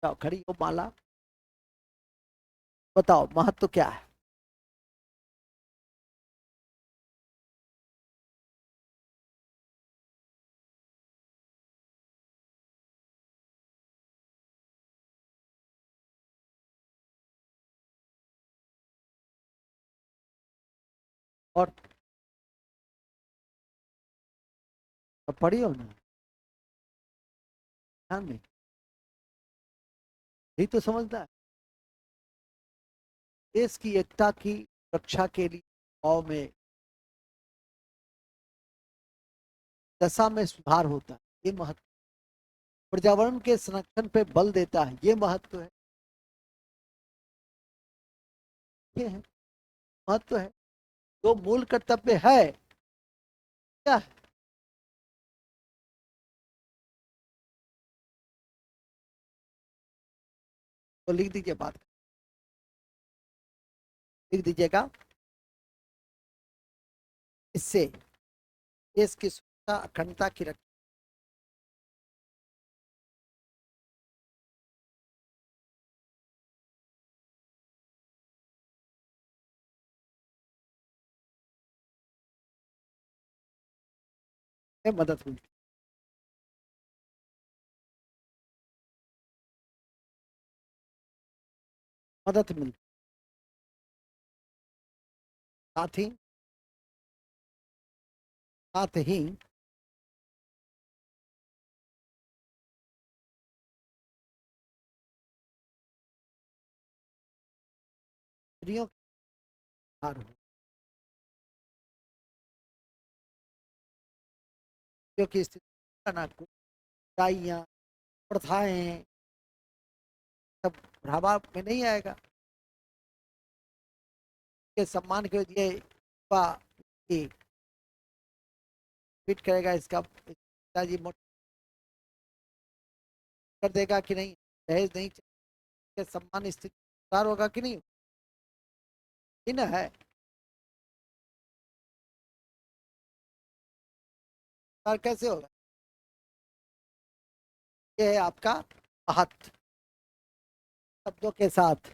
बताओ, खड़ी हो माला, बताओ महत्व क्या है? और पढ़ी हो ना, ध्यान नहीं, यही तो समझना है। देश की एकता की रक्षा के लिए गाँव में दशा में सुधार होता है, ये महत्व। पर्यावरण के संरक्षण पे बल देता है, ये महत्व है, ये है महत्व है। तो मूल कर्तव्य है क्या है? तो लिख दीजिए, बात लिख दीजिएगा। इससे देश की सुरक्षा, अखंडता की रक्षा, में मदद मिलती, मदद मिलती। साथ ही साथ ही स्त्रियों के अधिकार हो, क्योंकि स्थिति का ना बुराइयां प्रथाएं सब बढ़ावा में नहीं आएगा। के सम्मान के लिए फिट करेगा, इसका पिताजी मोट कर देगा कि नहीं, दहेज नहीं के सम्मान स्थिति सुधार होगा कि नहीं, ही ना है। सुधार कैसे होगा? ये है आपका महत्व। शब्दों के साथ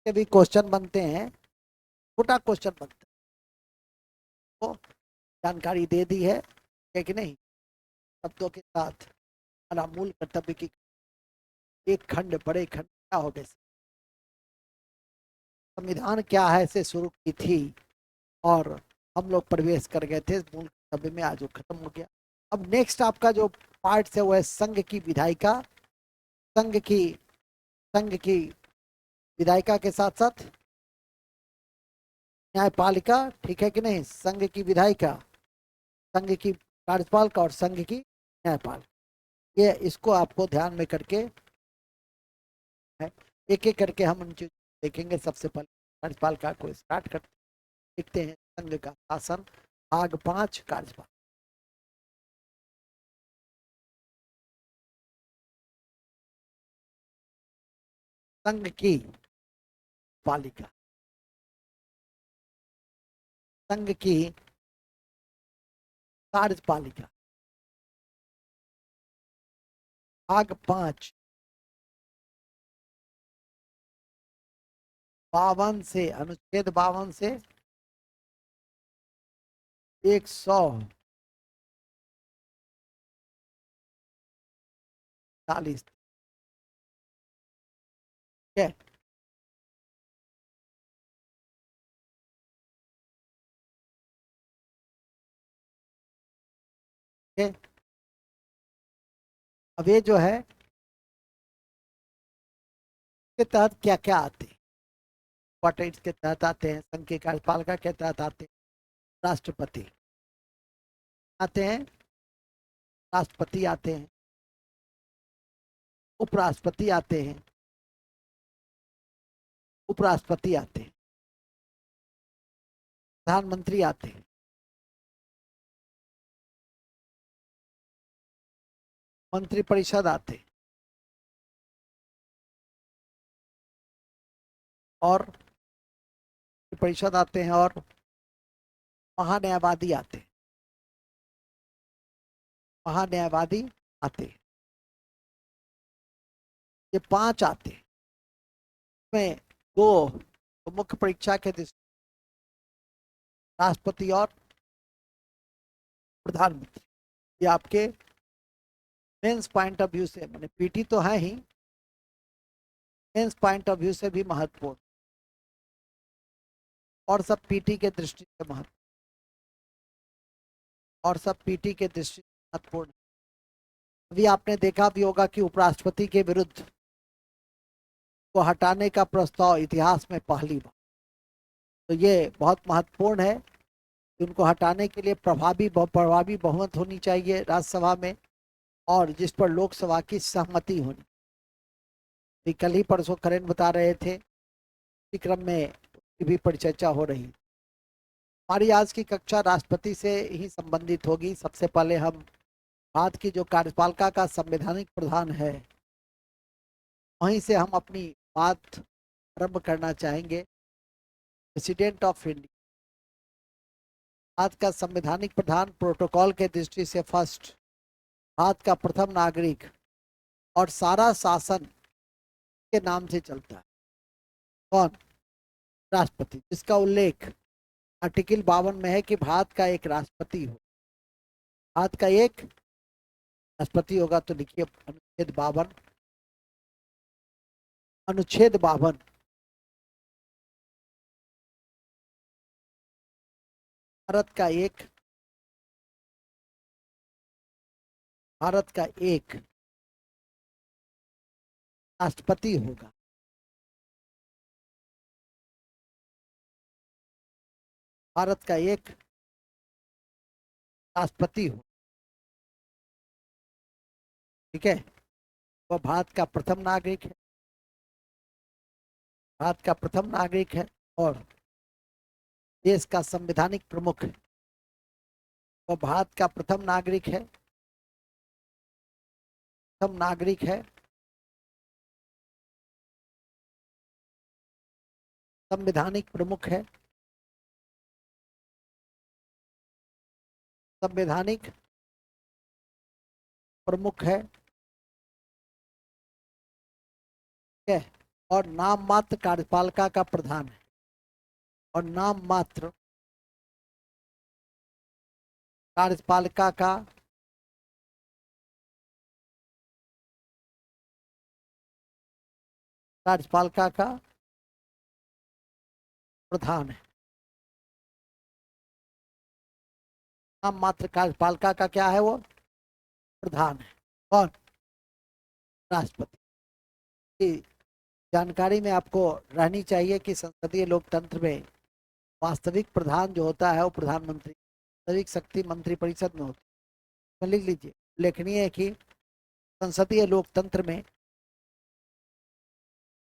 के भी क्वेश्चन बनते हैं, छोटा क्वेश्चन बनता है, तो जानकारी दे दी है कि नहीं। शब्दों के साथ हमारा मूल कर्तव्य की एक खंड बड़े खंड क्या हो गए, संविधान क्या है से शुरू की थी और हम लोग प्रवेश कर गए थे मूल कर्तव्य में, आज वो खत्म हो गया। अब नेक्स्ट आपका जो पार्ट है वो है संघ की विधायिका। संघ की संघ की विधायिका के साथ साथ न्यायपालिका, ठीक है कि नहीं। संघ की विधायिका, संघ की कार्यपालिका और संघ की न्यायपालिका, ये इसको आपको ध्यान में करके है। एक एक करके हम उन चीज देखेंगे। सबसे पहले कार्यपालिका को स्टार्ट करते देखते हैं। संघ का शासन, भाग 5, कार्यपालिका। संघ की पालिका, संघ की कार्यपालिका, भाग 5, 52 से, अनुच्छेद 52 से 140 है। अब ये जो है के तहत क्या क्या आते हैं, क्वार्टर्स के तहत आते हैं, संघ की कार्यपालिका के तहत आते हैं, राष्ट्रपति आते हैं, राष्ट्रपति आते हैं, उपराष्ट्रपति आते हैं, उपराष्ट्रपति आते हैं, प्रधानमंत्री आते हैं, मंत्रिपरिषद आते हैं और परिषद आते हैं और महान्यायवादी आते हैं, महान्यायवादी आते हैं। ये 5 आते हैं। इसमें 2 तो मुख्य परीक्षा के दृष्टि, राष्ट्रपति और प्रधानमंत्री, ये आपके मेंस पॉइंट ऑफ व्यू से, मैंने पीटी तो है ही, मेंस पॉइंट ऑफ व्यू से भी महत्वपूर्ण, और सब पीटी के दृष्टि से महत्व, और सब पीटी के दृष्टि से महत्वपूर्ण। अभी आपने देखा भी होगा कि उपराष्ट्रपति के विरुद्ध को हटाने का प्रस्ताव इतिहास में पहली बार, तो ये बहुत महत्वपूर्ण है कि उनको हटाने के लिए प्रभावी बहुमत होनी चाहिए राज्यसभा में, और जिस पर लोकसभा की सहमति होनी। कल ही परसों करें बता रहे थे, इस क्रम में भी परिचर्चा हो रही। हमारी आज की कक्षा राष्ट्रपति से ही संबंधित होगी। सबसे पहले हम भारत की जो कार्यपालिका का संवैधानिक प्रधान है, वहीं से हम अपनी बात आरंभ करना चाहेंगे। प्रेसिडेंट ऑफ इंडिया, भारत का संवैधानिक प्रधान, प्रोटोकॉल के दृष्टि से फर्स्ट, भारत का प्रथम नागरिक, और सारा शासन के नाम से चलता है। कौन? राष्ट्रपति, जिसका उल्लेख आर्टिकल 52 में है कि भारत का एक राष्ट्रपति हो, भारत का एक राष्ट्रपति होगा। तो लिखिए अनुच्छेद 52, अनुच्छेद 52 भारत का एक राष्ट्रपति होगा। भारत का एक राष्ट्रपति हो, ठीक है। वह भारत का प्रथम नागरिक है, भारत का प्रथम नागरिक है और देश का संवैधानिक प्रमुख है। वह भारत का प्रथम नागरिक है, प्रथम नागरिक है, संवैधानिक प्रमुख है, संवैधानिक प्रमुख है, ठीक है। और नाम मात्र कार्यपालिका का प्रधान है, और नाम मात्र कार्यपालिका का प्रधान है। नाम मात्र कार्यपालिका का क्या है? वो प्रधान है। और राष्ट्रपति की जानकारी में आपको रहनी चाहिए कि संसदीय लोकतंत्र में वास्तविक प्रधान जो होता है वो प्रधानमंत्री, वास्तविक शक्ति मंत्रिपरिषद में होती है। तो लिख लीजिए, उल्लेखनीय है कि संसदीय लोकतंत्र में,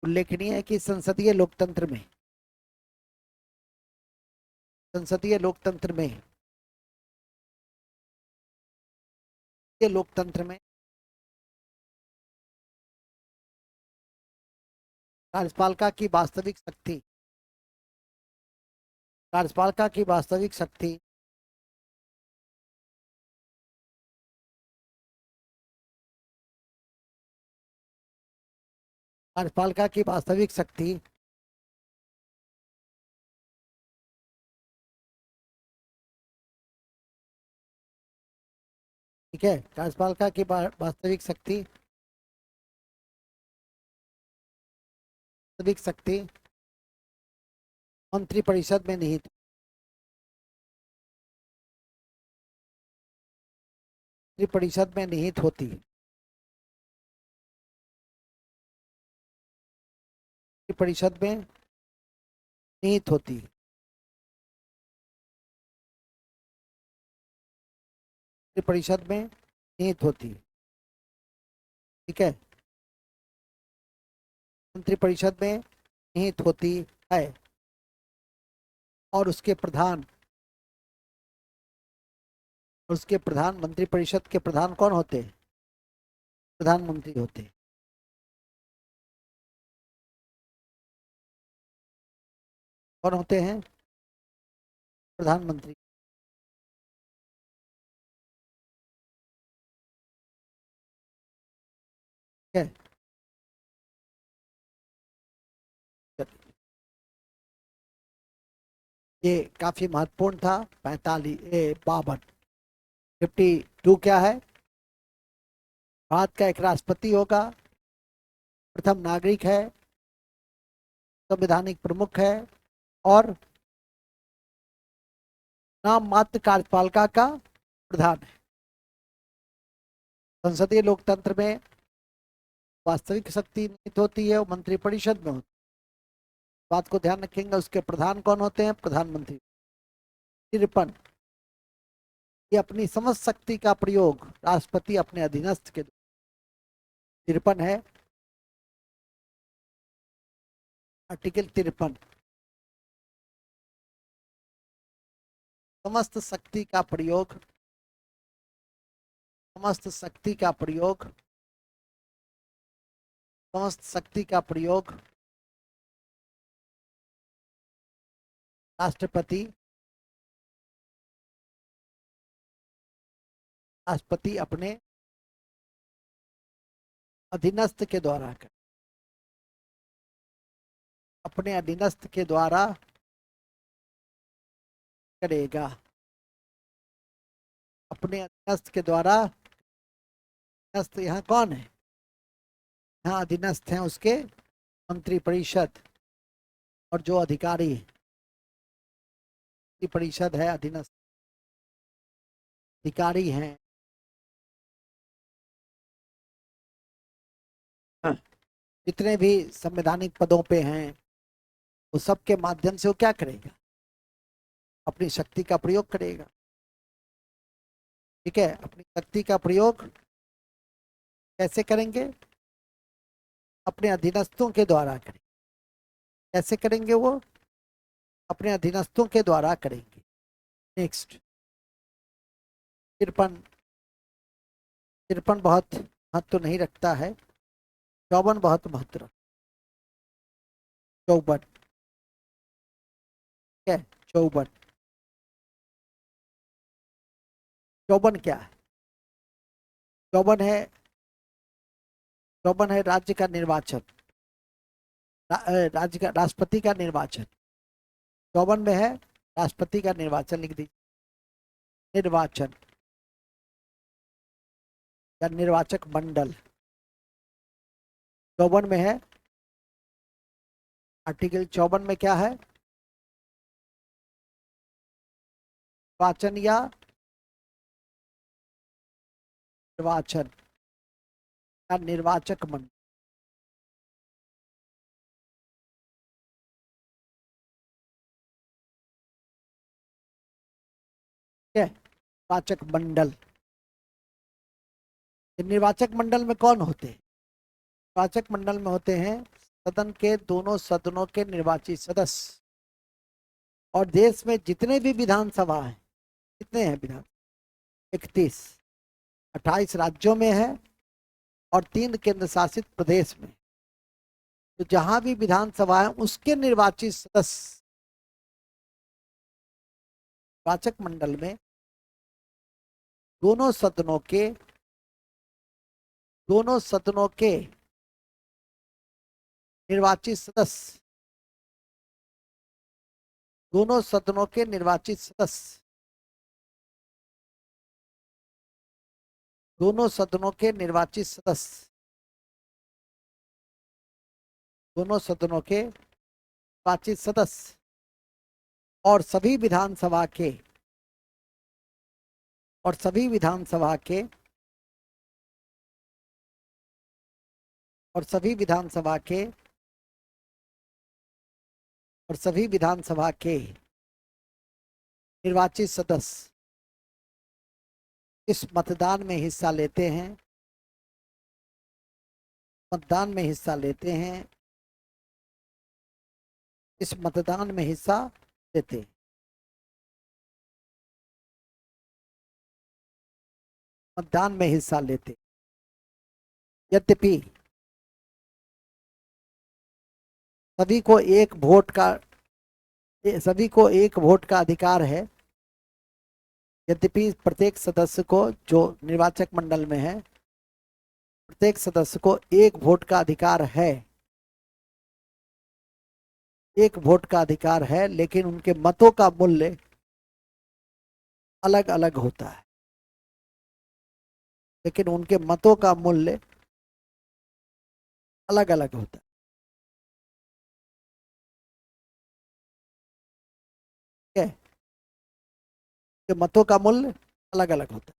उल्लेखनीय है कि संसदीय लोकतंत्र में, संसदीय लोकतंत्र में, ये लोकतंत्र में कार्यपालिका की वास्तविक शक्ति, कार्यपालिका की वास्तविक शक्ति कार्यपालिका की वास्तविक शक्ति ठीक है, कार्यपालिका की वास्तविक शक्ति, वास्तविक शक्ति मंत्रिपरिषद में निहित, मंत्रिपरिषद में निहित होती है, मंत्रिपरिषद में निहित होती है, मंत्रिपरिषद में निहित होती है, ठीक है। मंत्रिपरिषद में निहित होती है और उसके प्रधान मंत्रिपरिषद के प्रधान कौन होते हैं? प्रधानमंत्री होते हैं। कौन होते हैं? प्रधानमंत्री। ठीक है, ये काफी महत्वपूर्ण था। 52 52 क्या है? भारत का एक राष्ट्रपति होगा, प्रथम नागरिक है, संवैधानिक प्रमुख है और नाम मात्र कार्यपालिका का प्रधान है। संसदीय लोकतंत्र में वास्तविक शक्ति निहित होती है, वो मंत्रिपरिषद में होती है। बात को ध्यान रखेंगे। उसके प्रधान कौन होते हैं? प्रधानमंत्री। 53, ये अपनी समस्त शक्ति का प्रयोग राष्ट्रपति अपने अधीनस्थ के, 53 है आर्टिकल 53, समस्त शक्ति का प्रयोग, समस्त शक्ति का प्रयोग, समस्त शक्ति का प्रयोग राष्ट्रपति अपने अधीनस्थ के द्वारा कर, अपने अधीनस्थ के द्वारा करेगा, अपने अधीनस्थ के द्वारा। अधीनस्थ यहाँ कौन है? यहाँ अधीनस्थ हैं उसके मंत्री परिषद और जो अधिकारी परिषद है, अधीनस्थ अधिकारी हैं। जितने भी संवैधानिक पदों पे हैं, वो सबके माध्यम से वो क्या करेगा? अपनी शक्ति का प्रयोग करेगा। ठीक है, अपनी शक्ति का प्रयोग कैसे करेंगे? अपने अधीनस्थों के द्वारा करेंगे। कैसे करेंगे वो? अपने अधीनस्थों के द्वारा करेंगे। नेक्स्ट, तिरपन। तिरपन बहुत महत्व नहीं रखता है, 54 बहुत महत्व रखता है। 54, ठीक है, 54। 54 क्या है? 54 है, 54 है राज्य का निर्वाचन, राज्य का राष्ट्रपति का निर्वाचन। 54 में है राष्ट्रपति का निर्वाचन, लिख दीजिए। निर्वाचन या निर्वाचक मंडल 54 में है। आर्टिकल 54 में क्या है? निर्वाचन या निर्वाचन या निर्वाचक मंडल। ठीक है, निर्वाचक मंडल। निर्वाचक मंडल में कौन होते हैं? निर्वाचक मंडल में होते हैं सदन के दोनों सदनों के निर्वाचित सदस्य। और देश में जितने भी विधानसभा हैं, कितने हैं विधान? 31। 28 राज्यों में है और 3 केंद्र शासित प्रदेश में। तो जहां भी विधानसभा है उसके निर्वाचित सदस्य निर्वाचक मंडल में दोनों सदनों के निर्वाचित सदस्य, दोनों सदनों के निर्वाचित सदस्य, दोनों सदनों के निर्वाचित सदस्य, दोनों सदनों के निर्वाचित सदस्य और सभी विधानसभा के और सभी विधानसभा के और सभी विधानसभा के और सभी विधानसभा के निर्वाचित सदस्य इस मतदान में हिस्सा लेते हैं, मतदान में हिस्सा लेते हैं, इस मतदान में हिस्सा लेते हैं। मतदान में हिस्सा लेते। यद्यपि सभी को एक वोट का अधिकार है। यद्यपि प्रत्येक सदस्य को, जो निर्वाचक मंडल में है, प्रत्येक सदस्य को एक वोट का अधिकार है। एक वोट का अधिकार है, लेकिन उनके मतों का मूल्य अलग अलग होता है। लेकिन उनके मतों का मूल्य अलग अलग होता है। ठीक है, के मतों का मूल्य अलग अलग होता है।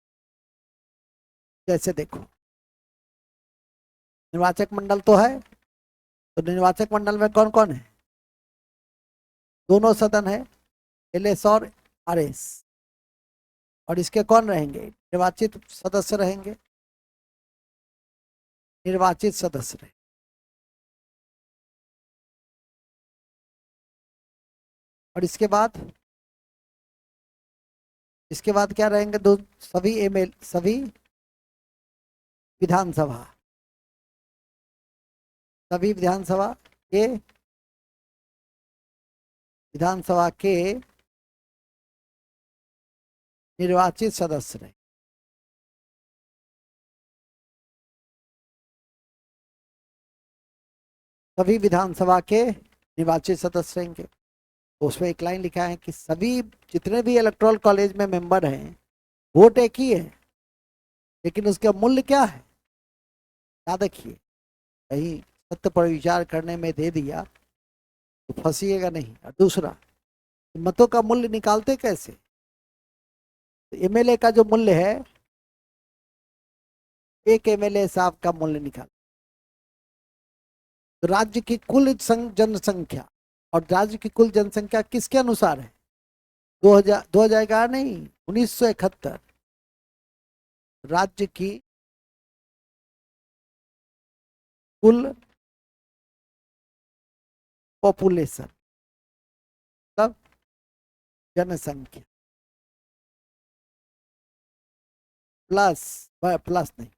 जैसे देखो, निर्वाचक मंडल तो है, तो निर्वाचक मंडल में कौन कौन है? दोनों सदन है, एलएस और आरएस। और इसके कौन रहेंगे? निर्वाचित सदस्य रहेंगे। निर्वाचित सदस्य रहे। और इसके बाद क्या रहेंगे? दो, सभी एमएल, सभी विधानसभा, सभी विधानसभा के निर्वाचित सदस्य रहे। सभी विधानसभा के निर्वाचित सदस्य रहेंगे। तो उसमें एक लाइन लिखा है कि सभी जितने भी इलेक्टोरल कॉलेज में मेंबर हैं वोट एक ही है, लेकिन उसका मूल्य क्या है याद रखिए। कहीं सत्य पर विचार करने में दे दिया तो फंसिएगा नहीं। और दूसरा, मतों का मूल्य निकालते कैसे? तो एमएलए का जो मूल्य है, एक एमएलए साहब का मूल्य निकाल, तो राज्य की कुल जनसंख्या, और राज्य की कुल जनसंख्या किसके अनुसार है? 2011 नहीं, 1971। राज्य की कुल पॉपुलेशन, तब जनसंख्या प्लस, प्लस नहीं,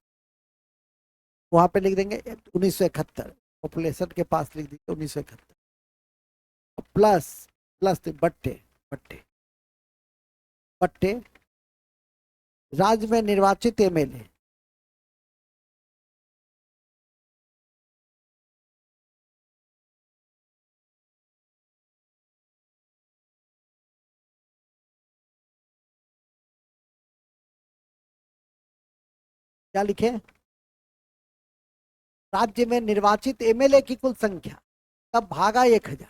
वहां पे लिख देंगे 1971, पॉपुलेशन के पास लिख दीजिए 1971, प्लस, प्लस बट्टे, बट्टे, बट्टे राज्य में निर्वाचित एमएलए, क्या लिखे? राज्य में निर्वाचित एमएलए की कुल संख्या, तब भागा 1000।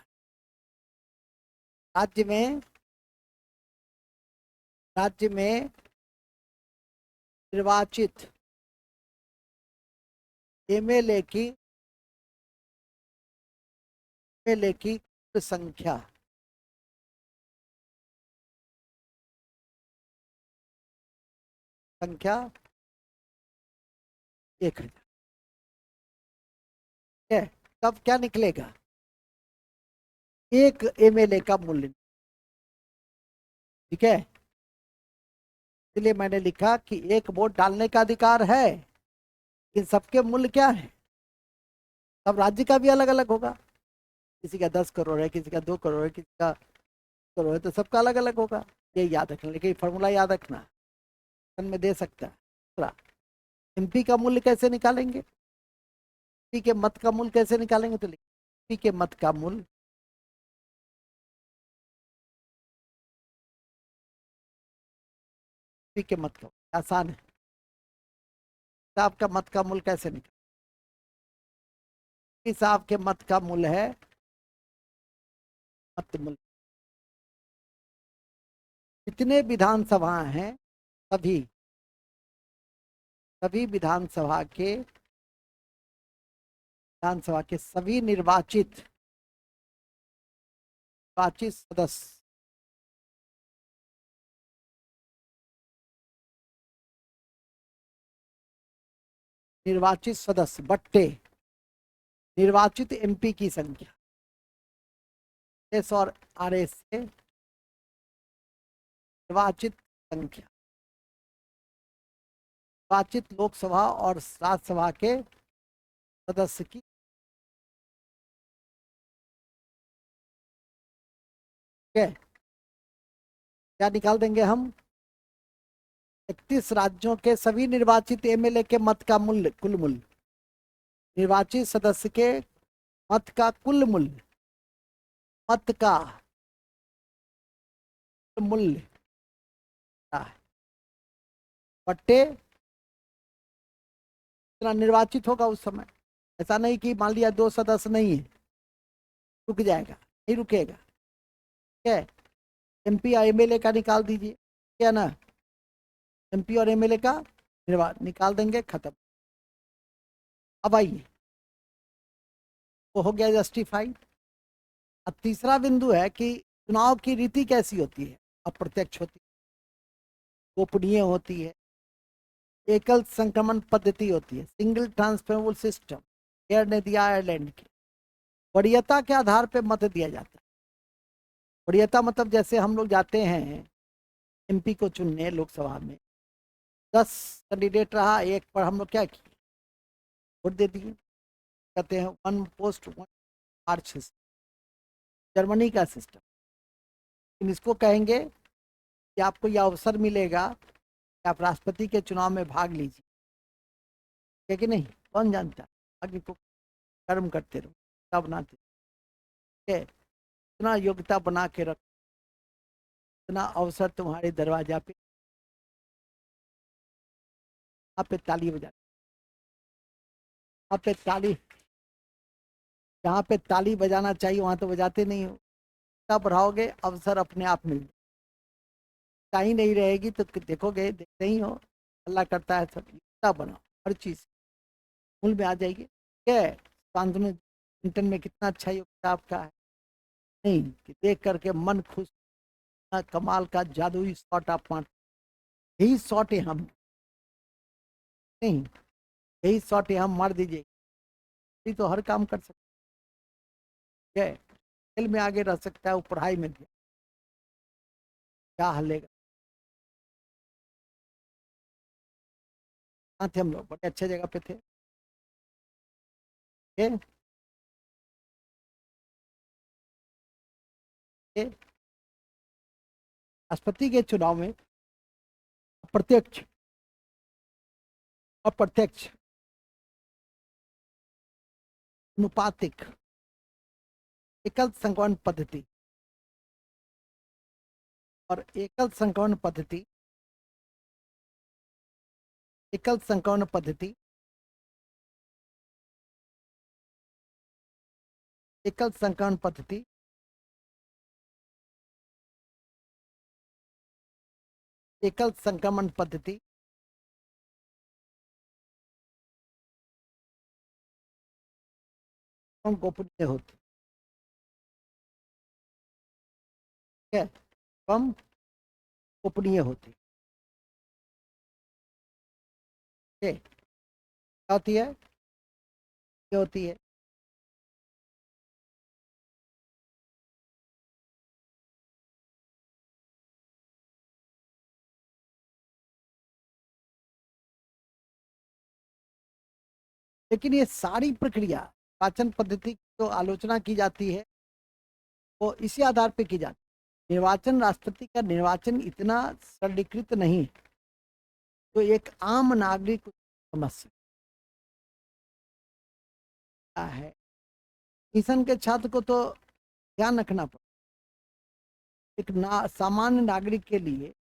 राज्य में, राज्य में निर्वाचित एमएलए की, एमएलए की कुल संख्या, संख्या 1000 है। तब क्या निकलेगा? एक एमएलए का मूल्य। ठीक है, इसलिए मैंने लिखा कि एक वोट डालने का अधिकार है, इन सबके मूल्य क्या है? तब राज्य का भी अलग अलग होगा। किसी का 10 करोड़ है, किसी का 2 करोड़ है, किसी का करोड़ है, तो सबका अलग अलग होगा। ये याद रखना, लेकिन फॉर्मूला याद रखना में दे सकता है। एमपी का मूल्य कैसे निकालेंगे? एमपी के मत का मूल्य कैसे निकालेंगे? तो एमपी के मत का मूल्य, एमपी के मत का आसान है। साहब का मत का मूल्य कैसे निकाल? साहब के मत का मूल्य है मत मूल्य। जितने विधानसभा हैं सभी, सभी विधानसभा के सभी निर्वाचित, निर्वाचित सदस्य, निर्वाचित सदस्य बट्टे निर्वाचित एमपी की संख्या, एस और आर एस से निर्वाचित संख्या, निर्वाचित लोकसभा और राज्यसभा के सदस्य की, क्या निकाल देंगे हम? 31 राज्यों के सभी निर्वाचित एमएलए के मत का मूल्य, कुल मूल्य, निर्वाचित सदस्य के मत का कुल मूल्य, मत का मूल्य बट्टे इतना निर्वाचित होगा उस समय। ऐसा नहीं कि मान लिया 2 सदस्य नहीं है, रुक जाएगा, नहीं रुकेगा। ठीक है, एमपी और एमएलए का निकाल दीजिए, क्या ना, एमपी और एमएलए का निकाल देंगे, खत्म। अब आइए, वो हो गया जस्टिफाइड। अब तीसरा बिंदु है कि चुनाव की रीति कैसी होती है? अप्रत्यक्ष होती है, गोपनीय होती है, एकल संक्रमण पद्धति होती है, सिंगल ट्रांसफरेबल सिस्टम, एयर ने दिया आयरलैंड की। वरीयता के आधार पर मत दिया जाता है। वरीयता मतलब जैसे हम लोग जाते हैं एमपी को चुनने लोकसभा में, 10 कैंडिडेट रहा, एक पर हम लोग क्या किए, वोट दे दिए। कहते हैं वन पोस्ट वन मार्च, जर्मनी का सिस्टम। लेकिन इसको कहेंगे कि आपको यह अवसर मिलेगा कि आप राष्ट्रपति के चुनाव में भाग लीजिए, है कि नहीं? कौन जानता है, आगे को कर्म करते रहो, तब बनाते। इतना योग्यता बना के रख, इतना अवसर तुम्हारे दरवाजा पे, यहाँ पे ताली बजा, यहाँ पे ताली, जहाँ पे ताली बजाना चाहिए वहां तो बजाते नहीं हो। तब बढ़ाओगे अवसर अपने आप मिल, ही नहीं रहेगी तो देखोगे, देखते ही हो, अल्लाह करता है सब योग्यता बनाओ, हर चीज मूल में आ जाएगी। क्या शांतनु चिंतन में कितना अच्छा योग्यता आपका है, नहीं कि देख करके मन खुश, कमाल का जादुई शॉट आप मार, यही शॉट है हम, नहीं यही शॉट है हम मार दीजिए, ये तो हर काम कर सकते हैं, खेल में आगे रह सकता है, वो पढ़ाई में भी क्या हलेगा। कहाँ थे हम लोग, बड़े अच्छे जगह पे थे। ये, ये राष्ट्रपति के चुनाव में अप्रत्यक्ष, अप्रत्यक्ष अनुपातिक एकल संक्रमण पद्धति और एकल संक्रमण पद्धति, एकल संक्रमण पद्धति, एकल संक्रमण पद्धति, एकल संक्रमण पद्धति कम गोपनीय होती है, कम गोपनीय होती है, क्या होती है, क्या होती है, लेकिन ये सारी प्रक्रिया पाचन पद्धति की जो आलोचना की जाती है वो इसी आधार पे की जाती है। निर्वाचन, राष्ट्रपति का निर्वाचन इतना सरलीकृत नहीं है तो एक आम नागरिक समझ सकता है। मिशन के छात्र को तो ध्यान रखना पड़ता, एक सामान्य नागरिक के लिए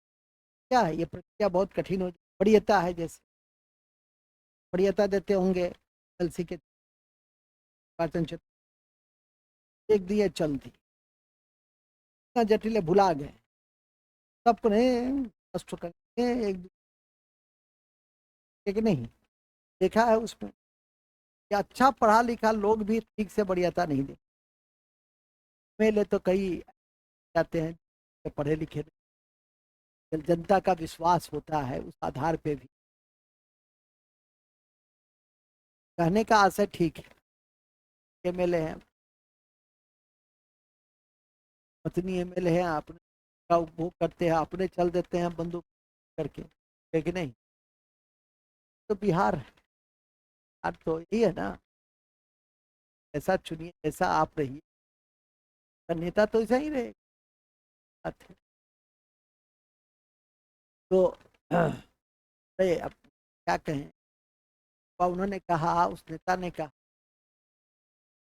क्या है, ये प्रक्रिया बहुत कठिन हो, वरीयता है, जैसे वरीयता देते होंगे एलसी के निर्वाचन क्षेत्र, एक दिए चलती, इतना जटिल है, भुला गए सबने, कष्ट करके एक नहीं देखा है उसमें कि अच्छा पढ़ा लिखा लोग भी ठीक से वरीयता नहीं दे, मेले तो कई जाते हैं तो पढ़े लिखे, जनता का विश्वास होता है उस आधार पे भी। कहने का आशय ठीक है, एमएलए हैं, पत्नी एमएलए है, अपने का उपभोग करते हैं, अपने चल देते हैं बंदूक करके, लेकिन नहीं, तो बिहार है, बिहार तो यही है ना, ऐसा चुनिए, ऐसा आप रहिए, नेता तो ऐसा ही रहेगा। तो अब क्या कहें, उन्होंने कहा, उस नेता ने कहा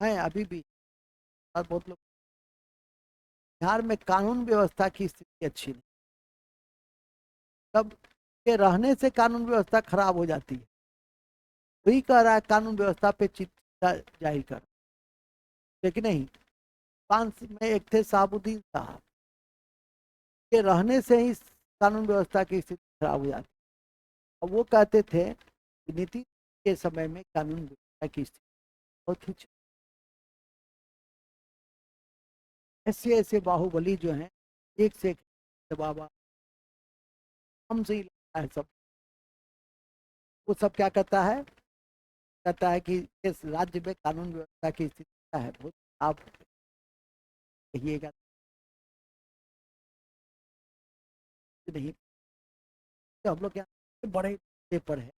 है अभी भी, और बहुत लोग, बिहार में कानून व्यवस्था की स्थिति अच्छी नहीं, तब के रहने से कानून व्यवस्था खराब हो जाती है, वही कह रहा है कानून व्यवस्था पे चिंता जाहिर कर, लेकिन नहीं, पांच में एक थे साबुद्दीन साहब, के रहने से ही कानून व्यवस्था की स्थिति खराब हो जाती है, और वो कहते थे कि नीतीश के समय में कानून व्यवस्था की स्थिति बहुत ही ऐसे ऐसे बाहुबली जो हैं, एक से एक बाबा, हमसे ही लगता है सब, वो सब क्या कहता है, कहता है कि इस राज्य में कानून व्यवस्था की स्थिति क्या है, बहुत आप कहिएगा नहीं, तो हम लोग यहाँ बड़े पेपर है,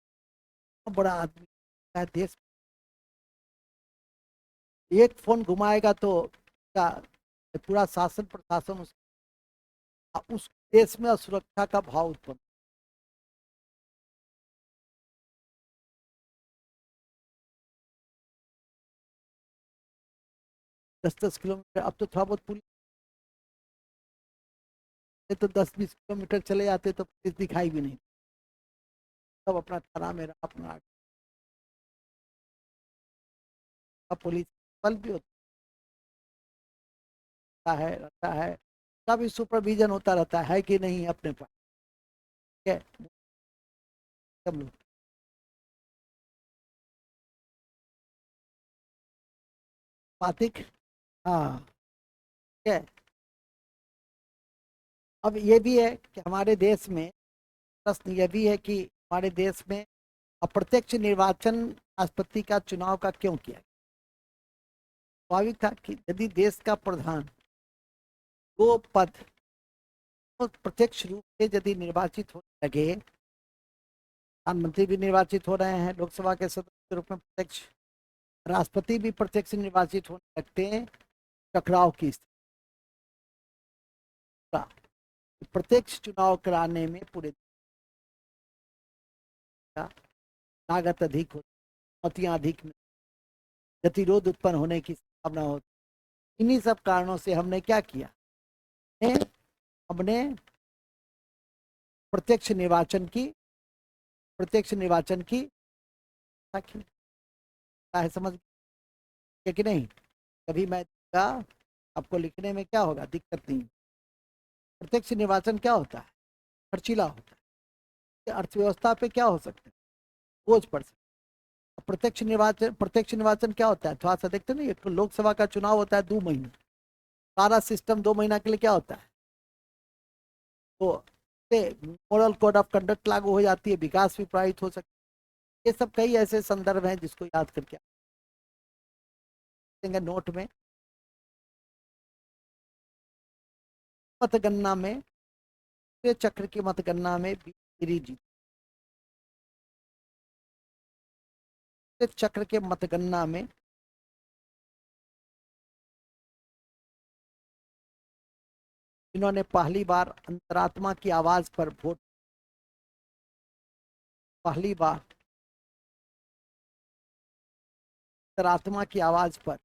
बड़ा आदमी है देश, एक फोन घुमाएगा तो क्या पूरा शासन प्रशासन उस देश में असुरक्षा का भाव उत्पन्न, 10-10 किलोमीटर, अब तो थोड़ा बहुत पुलिस तो 10-20 किलोमीटर चले जाते तो पुलिस दिखाई भी नहीं, सब अपना थाना में रहा अपना। अब पुलिस बल भी होता है रहता है, का भी सुपरविजन होता रहता है कि नहीं अपने पास, ठीक है सब लोग। पातिक, हाँ ठीक है। अब ये भी है कि हमारे देश में, प्रश्न ये भी है कि हमारे देश में अप्रत्यक्ष निर्वाचन राष्ट्रपति का चुनाव का क्यों किया? स्वाभाविक था कि यदि देश का प्रधान वो पद तो प्रत्यक्ष रूप से यदि निर्वाचित होने लगे, प्रधानमंत्री भी निर्वाचित हो रहे हैं लोकसभा के सदस्य के रूप में प्रत्यक्ष, राष्ट्रपति भी प्रत्यक्ष निर्वाचित होने लगते हैं, टकराव की स्थिति, प्रत्यक्ष चुनाव कराने में पूरे का लागत अधिक होती, चुनौतियां अधिक, गतिरोध उत्पन्न होने की संभावना होती। इन्हीं सब कारणों से हमने क्या किया, हमने प्रत्यक्ष निर्वाचन की, प्रत्यक्ष निर्वाचन की है, समझ है कि नहीं? कभी मैं का आपको लिखने में क्या होगा, दिक्कत नहीं। प्रत्यक्ष निर्वाचन क्या होता है, खर्चीला होता है, अर्थव्यवस्था पे क्या हो सकता है, बोझ पड़ सकता है। प्रत्यक्ष निर्वाचन क्या होता है, थोड़ा सा देखते नहीं, लोकसभा का चुनाव होता है 2 महीने, सारा सिस्टम 2 महीना के लिए क्या होता है, तो मॉरल कोड ऑफ कंडक्ट लागू हो जाती है, विकास भी प्रभावित हो सकता है। ये सब कई ऐसे संदर्भ हैं जिसको याद करके नोट में। मतगणना में, चक्र की मतगणना में गिरी जी, चक्र के मतगणना में इन्होंने पहली बार अंतरात्मा की आवाज पर वोट, पहली बार अंतरात्मा की आवाज पर,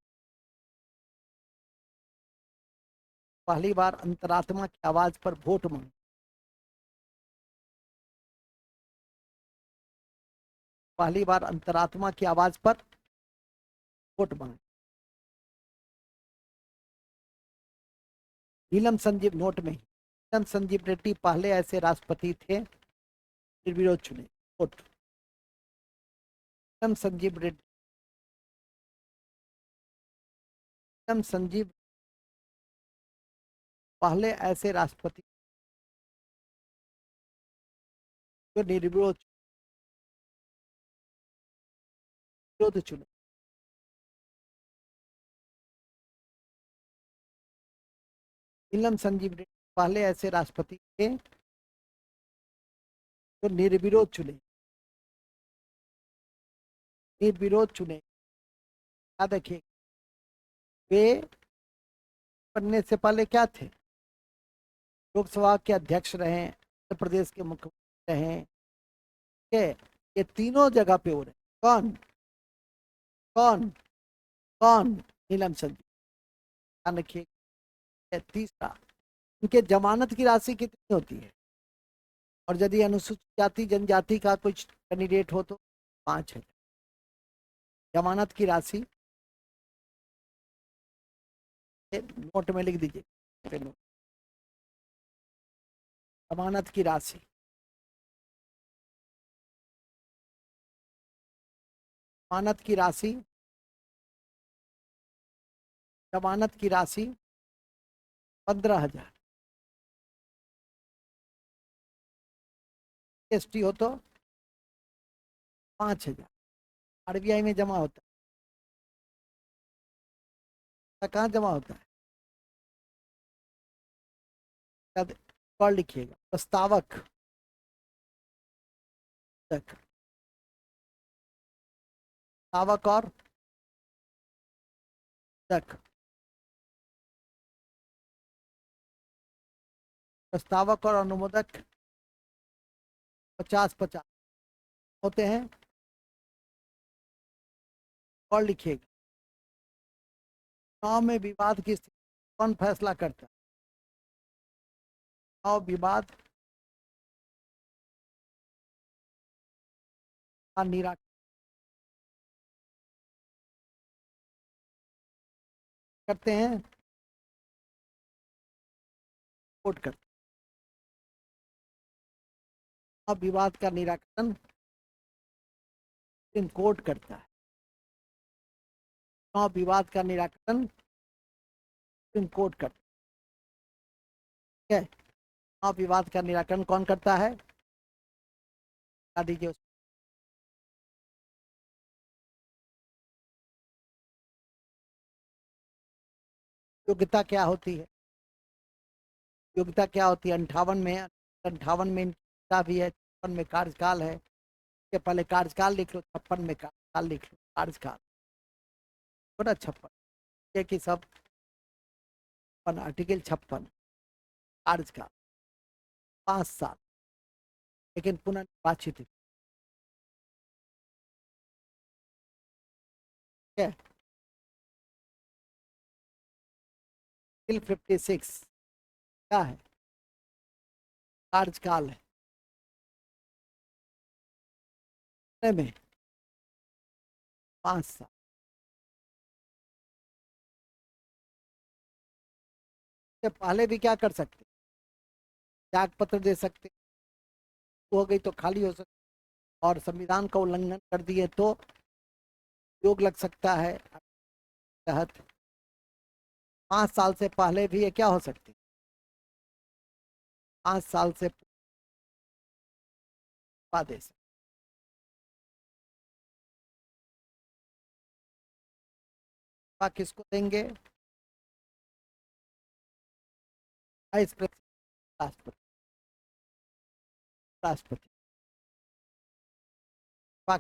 पहली बार अंतरात्मा की आवाज पर वोट मांगे, पहली बार अंतरात्मा की आवाज पर वोट मांगे। नीलम संजीव नोट में, नीलम संजीव रेड्डी पहले ऐसे राष्ट्रपति थे निर्विरोध चुने, वोट नीलम संजीव रेड्डी, नीलम संजीव पहले ऐसे राष्ट्रपति जो निर्विरोध चुने। नीलम संजीव रेड्डी पहले ऐसे राष्ट्रपति थे जो निर्विरोध चुने, निर्विरोध चुने। याद रखिए, वे बनने से पहले क्या थे, लोकसभा के अध्यक्ष रहे, उत्तर प्रदेश के मुख्यमंत्री रहे, के ये तीनों जगह पे हो रहे। कौन कौन कौन? नीलम संजीव। ध्यान रखिए। तीसरा, उनके जमानत की राशि कितनी होती है, और यदि अनुसूचित जाति जनजाति का कुछ कैंडिडेट हो तो 5,000 जमानत की राशि, नोट में लिख दीजिए, जमानत की राशि, जमानत की राशि, जमानत की राशि 15,000, एसटी हो तो 5,000। आरबीआई में जमा होता है, कहाँ जमा होता है, पढ़ लिखिएगा, प्रस्तावक तक, प्रस्तावक और तक, प्रस्तावक और अनुमोदक 50-50 होते हैं। पढ़ लिखिएगा, चुनाव में विवाद की स्थिति कौन फैसला करता है, चुनाव विवाद का निराकरण करते हैं, कोर्ट करते हैं। चुनाव विवाद का निराकरण सुप्रीम कोर्ट करता है। चुनाव विवाद का निराकरण सुप्रीम कोर्ट करता है। चुनाव विवाद का निराकरण कौन करता है, बता दीजिए। योग्यता क्या होती है, योग्यता क्या होती है? 58 में इनका भी है, 56 में कार्यकाल है। इसके पहले कार्यकाल लिख लो, 56 में कार्यकाल लिख लो, कार्यकाल थोड़ा 56 की सब आर्टिकल 56 कार्यकाल 5 साल, लेकिन पुनर्निर्वाचित है। 56 क्या है, कार्यकाल है में 5 साल। से पहले भी क्या कर सकते, त्याग पत्र दे सकते, हो गई तो खाली हो सकती, और संविधान का उल्लंघन कर दिए तो योग लग सकता है तहत। 5 साल से पहले भी ये क्या हो सकती, 5 साल से दे सकते। किसको देंगे, वाइस प्रेसिडेंट, राष्ट्रपति, राष्ट्रपति।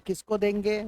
किसको देंगे,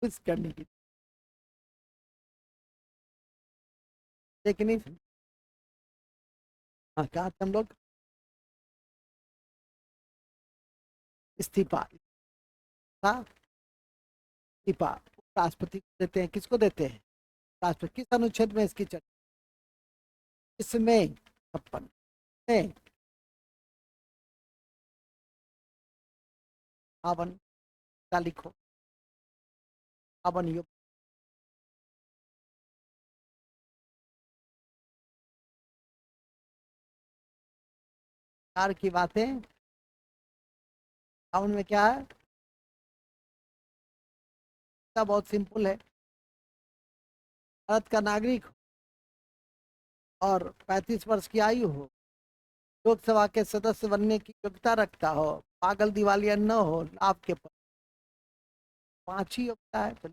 कुछ करने की, लेकिन हाँ, कहा हम लोग इस्तीफा, इस्तीफा राष्ट्रपति को देते हैं। किसको देते हैं, राष्ट्रपति। किस अनुच्छेद में इसकी चर्चा, इसमें 56 में 52 का लिखो, 52 युग की बातें। 52 में क्या है, बहुत सिंपल है। भारत का नागरिक और 35 वर्ष की आयु हो, लोकसभा के सदस्य बनने की योग्यता रखता हो, पागल दिवालिया न हो, लाभ के 5 ही योग्यता है। तो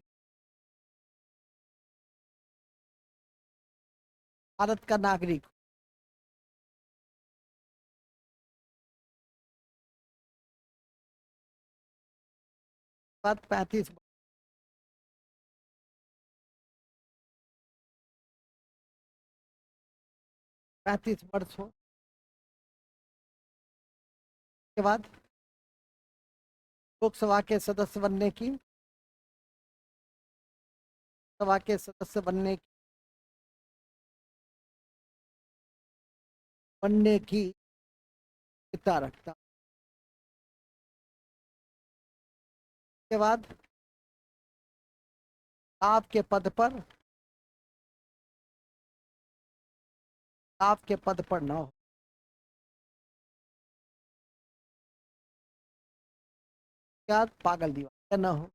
भारत का नागरिक, बात 35 वर्ष हो के बाद लोकसभा के सदस्य बनने की, सभा के सदस्य बनने की योग्यता रखता। के बाद आपके पद पर, आपके पद पर न हो, क्या पागल दिवालिया न हो,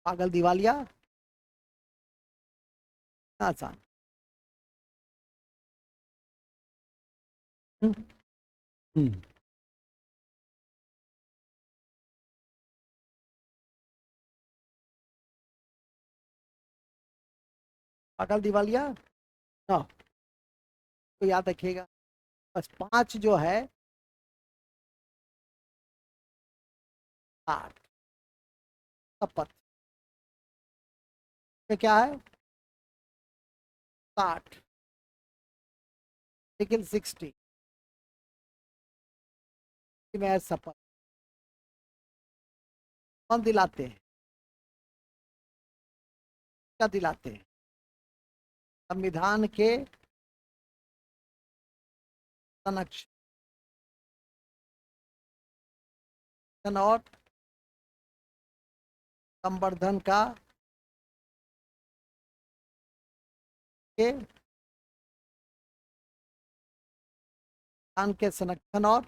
पागल दिवालिया आसान। हम्म, हम्म। पागल दिवालिया ना, तो याद रखिएगा। बस 5 जो है, 8 शपथ में क्या है, 60, लेकिन 60 में शपथ कौन दिलाते हैं, क्या दिलाते हैं, संविधान के संरक्षण और संवर्धन का के संविधान के संरक्षण और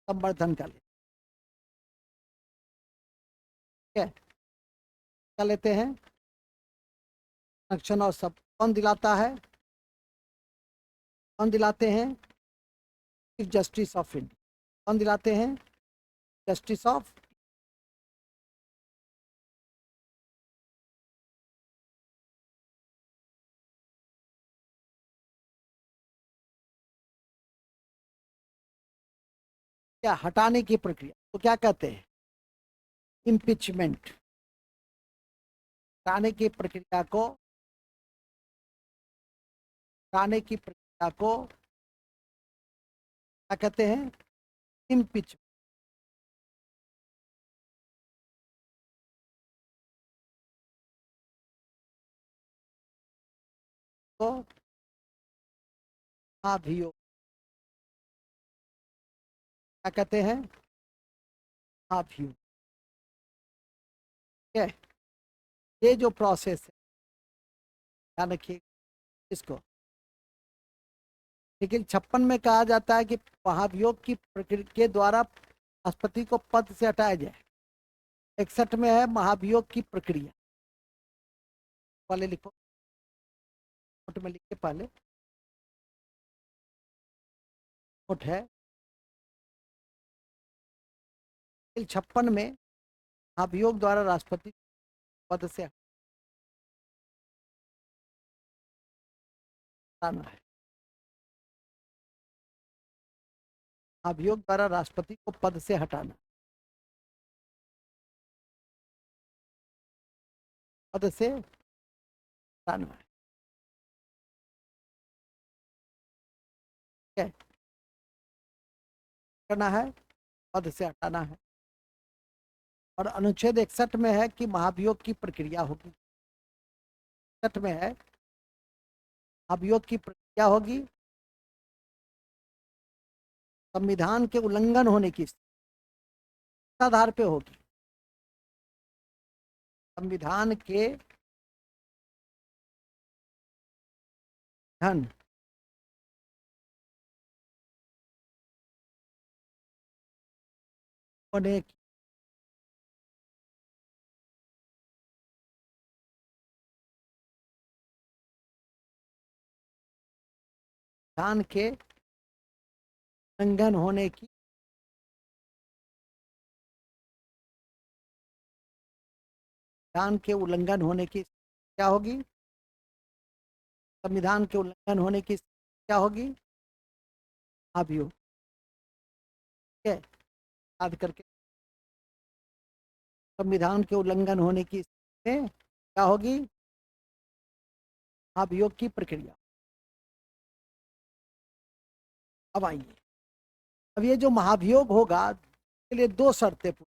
संवर्धन का लिए, ठीक है, क्या लेते हैं, संरक्षण और सब कौन दिलाता है, कौन दिलाते हैं, चीफ जस्टिस ऑफ इंडिया, कौन दिलाते हैं, जस्टिस ऑफ, क्या हटाने की प्रक्रिया तो क्या कहते हैं, इम्पीचमेंट। हटाने की प्रक्रिया को, हटाने की प्रक्रिया को क्या कहते हैं, इम्पीचमेंट। तो महाभियोग क्या कहते हैं, महाभियोग, ठीक है। ये जो प्रोसेस है, ध्यान रखिए इसको। लेकिन 56 में कहा जाता है कि महाभियोग की प्रक्रिया के द्वारा राष्ट्रपति को पद से हटाया जाए। 61 में है महाभियोग की प्रक्रिया, पहले लिखो, नोट में लिख के पहले नोट है। 56 में महाभियोग द्वारा राष्ट्रपति पद से हटाना है, महाभियोग द्वारा राष्ट्रपति को पद से हटाना, पद से हटाना है, ठीक है, करना है, पद से हटाना है। और अनुच्छेद 61 में है कि महाभियोग की प्रक्रिया होगी, 61 में है महाभियोग की प्रक्रिया होगी संविधान के उल्लंघन होने की आधार पे होगी, संविधान के धन होने की, संविधान के उल्लंघन होने की, संविधान के उल्लंघन होने की क्या होगी, संविधान के उल्लंघन होने की क्या होगी, अभियोग, ठीक है, याद करके। संविधान के उल्लंघन होने की क्या होगी, अभियोग की प्रक्रिया। अब आइए, अब ये जो महाभियोग होगा के लिए 2 शर्तें पूरी।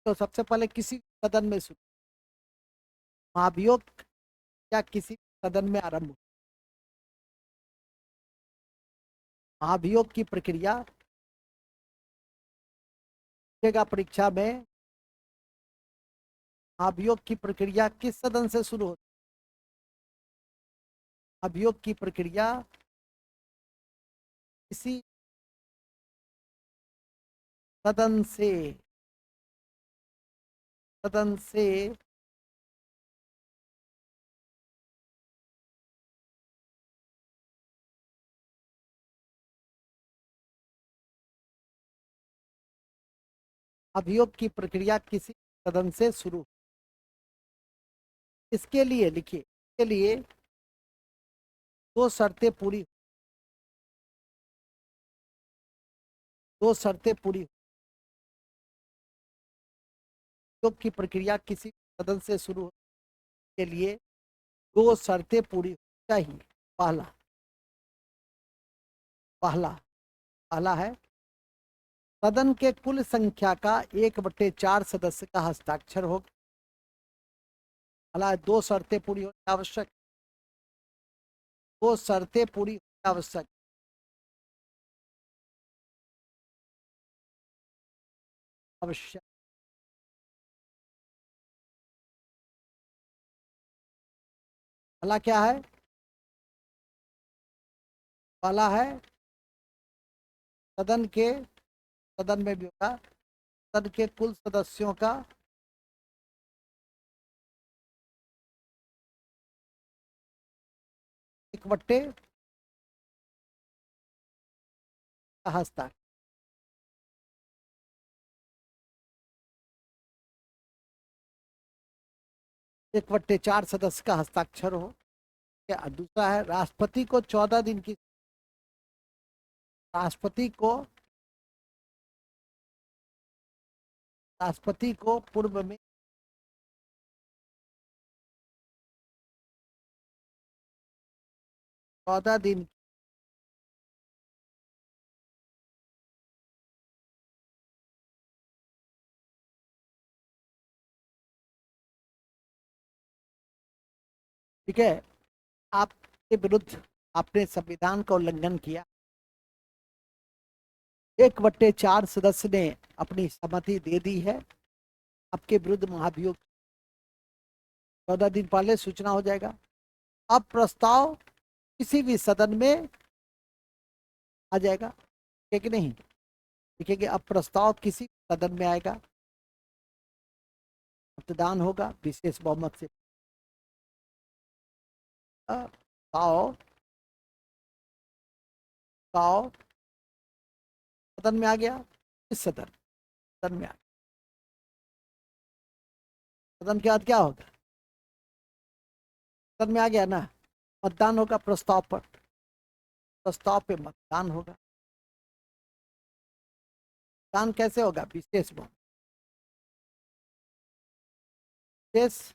तो सबसे पहले किसी सदन में महाभियोग या किसी सदन में आरंभ हो, महाभियोग की प्रक्रिया परीक्षा में महाभियोग की प्रक्रिया किस सदन से शुरू होती है, अभियोग की प्रक्रिया किसी सदन से, सदन से अभियोग की प्रक्रिया किसी सदन से शुरू। इसके लिए लिखिए, इसके लिए दो शर्तें पूरी, दो शर्तें पूरी। अभियोग की प्रक्रिया किसी सदन से शुरू होने के लिए दो शर्तें पूरी होनी चाहिए। पहला पहला पहला है सदन के कुल संख्या का 1/4 सदस्य का हस्ताक्षर होगा। पहला, दो शर्तें पूरी होनी आवश्यक, दो शर्तें पूरी होनी आवश्यक। आवश्यक पहला क्या है? पहला है सदन के, सदन में भी होगा, सदन के कुल सदस्यों का 1/4 का हस्ताक्षर। 1/4 सदस्य का हस्ताक्षर हो। दूसरा है राष्ट्रपति को 14 दिन की, राष्ट्रपति को, राष्ट्रपति को पूर्व में 14 दिन, ठीक है, आपके विरुद्ध आपने संविधान का उल्लंघन किया, 1/4 सदस्य ने अपनी सहमति दे दी है, आपके विरुद्ध महाभियोग 14 दिन पहले सूचना हो जाएगा। अब प्रस्ताव किसी भी सदन में आ जाएगा, ठीक है कि नहीं? ठीक है, अब प्रस्ताव किसी सदन में आएगा, मतदान होगा विशेष बहुमत से। प्रस्ताव सदन में आ गया, इस सदन, सदन में आ गया। सदन के बाद क्या होगा? सदन में आ गया ना, मतदान होगा प्रस्ताव पर, प्रस्ताव पे मतदान होगा। मतदान कैसे होगा? विशेष बहुमत, विशेष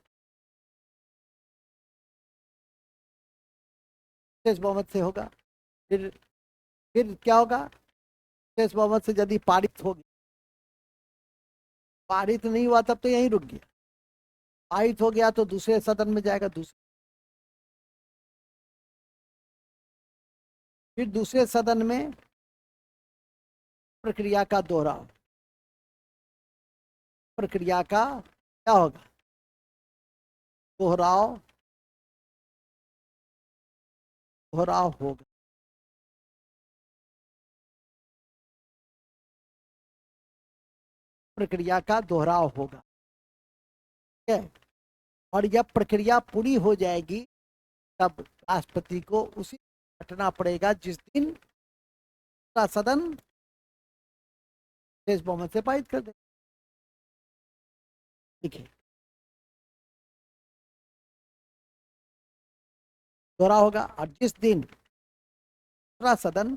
विशेष बहुमत से होगा। फिर क्या होगा? विशेष बहुमत से यदि पारित होगी, पारित नहीं हुआ तब तो यहीं रुक गया, पारित हो गया तो दूसरे सदन में जाएगा, दूसरे, फिर दूसरे सदन में प्रक्रिया का दोहराव, प्रक्रिया का क्या होगा? दोहराव, दोहराव होगा। प्रक्रिया का दोहराव होगा, ठीक है। और जब प्रक्रिया पूरी हो जाएगी तब राष्ट्रपति को उसी हटना पड़ेगा जिस दिन का सदन विशेष बहुमत से पारित कर दे, ठीक है। दोहरा होगा, और जिस दिन दूसरा सदन,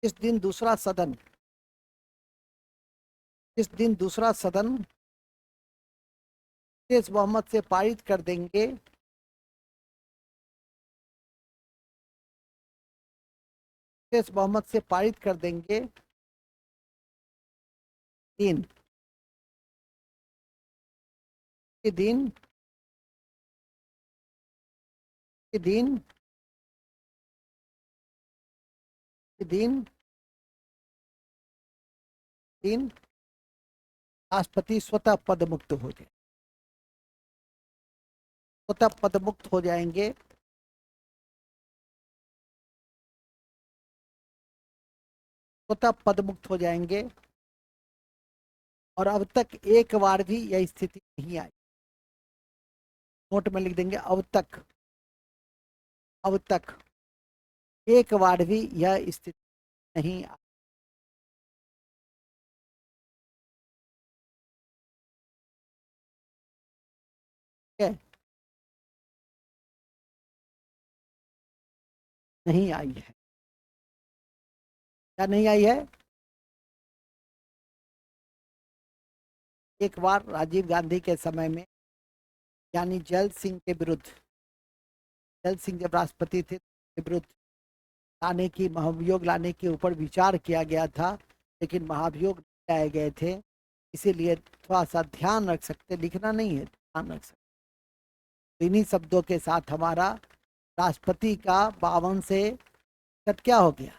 जिस दिन दूसरा सदन, जिस दिन दूसरा सदन विशेष बहुमत से पारित कर देंगे, विशेष बहुमत से पारित कर देंगे, दिन के दिन के दिन के दिन दिन राष्ट्रपति स्वतः पद मुक्त हो जाए, स्वतः पद मुक्त हो जाएंगे, स्वतः पद मुक्त हो जाएंगे। और अब तक एक बार भी यह स्थिति नहीं आई, नोट में लिख देंगे, अब तक, अब तक एक बार भी यह स्थिति नहीं आई। नहीं आई है। क्या नहीं आई है? एक बार राजीव गांधी के समय में, यानी जैल सिंह के विरुद्ध, जैल सिंह जब राष्ट्रपति थे के विरुद्ध लाने की, महाभियोग लाने के ऊपर विचार किया गया था, लेकिन महाभियोग लाए गए थे। इसीलिए थोड़ा सा ध्यान रख सकते, लिखना नहीं है, ध्यान रख सकते। इन्हीं शब्दों के साथ हमारा राष्ट्रपति का 52 से कट क्या हो गया,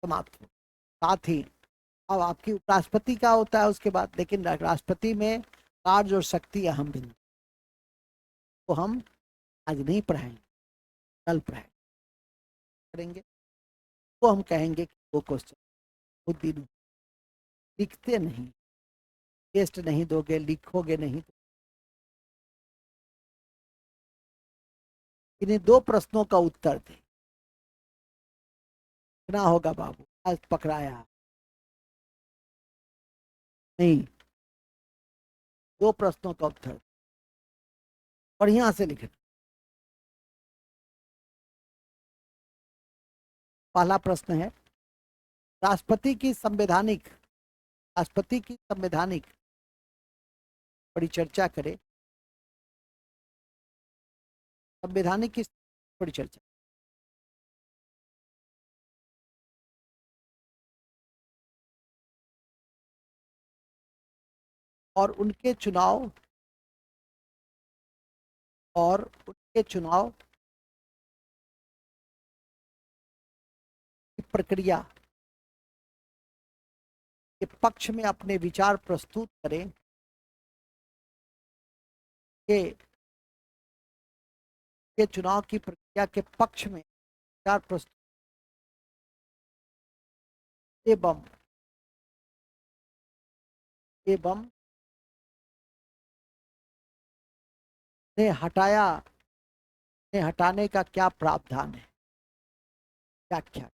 समाप्त हो। साथ ही अब आपकी उपराष्ट्रपति का होता है उसके बाद, लेकिन राष्ट्रपति में कार्य और शक्ति अहम बिंदु, तो हम आज नहीं पढ़ाएंगे, कल पढ़ेंगे। तो हम कहेंगे कि वो क्वेश्चन खुद दिन लिखते नहीं, टेस्ट नहीं दोगे, लिखोगे नहीं तो। इन्हें 2 प्रश्नों का उत्तर दे, इतना होगा बाबू, आज पकड़ाया नहीं। 2 प्रश्नों का उत्तर बढ़िया से लिखना। पहला प्रश्न है, राष्ट्रपति की संवैधानिक, राष्ट्रपति की संवैधानिक परिचर्चा करें। संवैधानिक की परिचर्चा, और उनके चुनाव, और उनके चुनाव की प्रक्रिया के पक्ष में अपने विचार प्रस्तुत करें के चुनाव की प्रक्रिया के पक्ष में विचार प्रस्तुत एवं एवं ने हटाया, ने हटाने का क्या प्रावधान है, व्याख्या।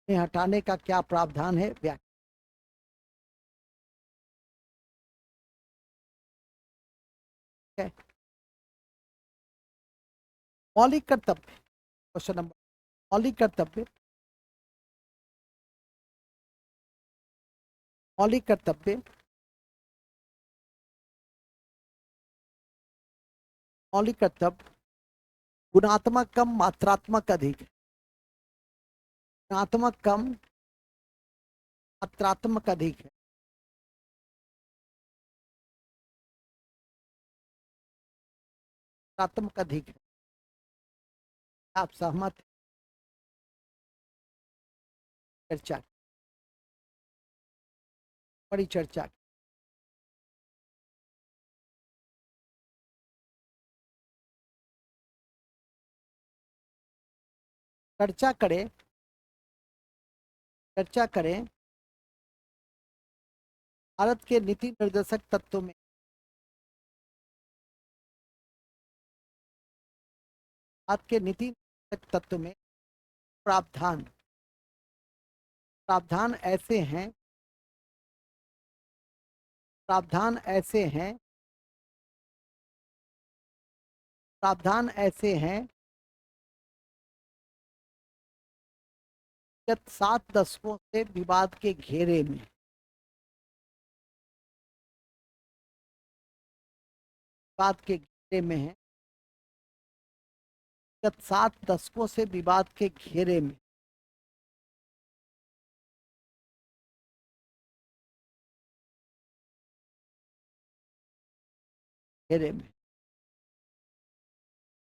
ने हटाने का क्या प्रावधान है, व्याख्या। मौलिक कर्तव्य, क्वेश्चन नंबर, मौलिक कर्तव्य, मौलिक कर्तव्य, मौलिक कर्तव्य गुणात्मक कम मात्रात्मक अधिक है। गुणात्मक कम मात्रात्मक अधिक है। मात्रात्मक अधिक है। आप सहमत? चर्चा, बड़ी चर्चा, चर्चा करें, चर्चा करें भारत के नीति निर्देशक तत्वों में, भारत के नीति निर्देशक तत्व में प्रावधान, प्रावधान ऐसे हैं, प्रावधान ऐसे हैं, प्रावधान ऐसे हैं, गत 7 दशकों से विवाद के घेरे में, विवाद के घेरे में है, गत 7 दशकों से विवाद के घेरे में, घेरे में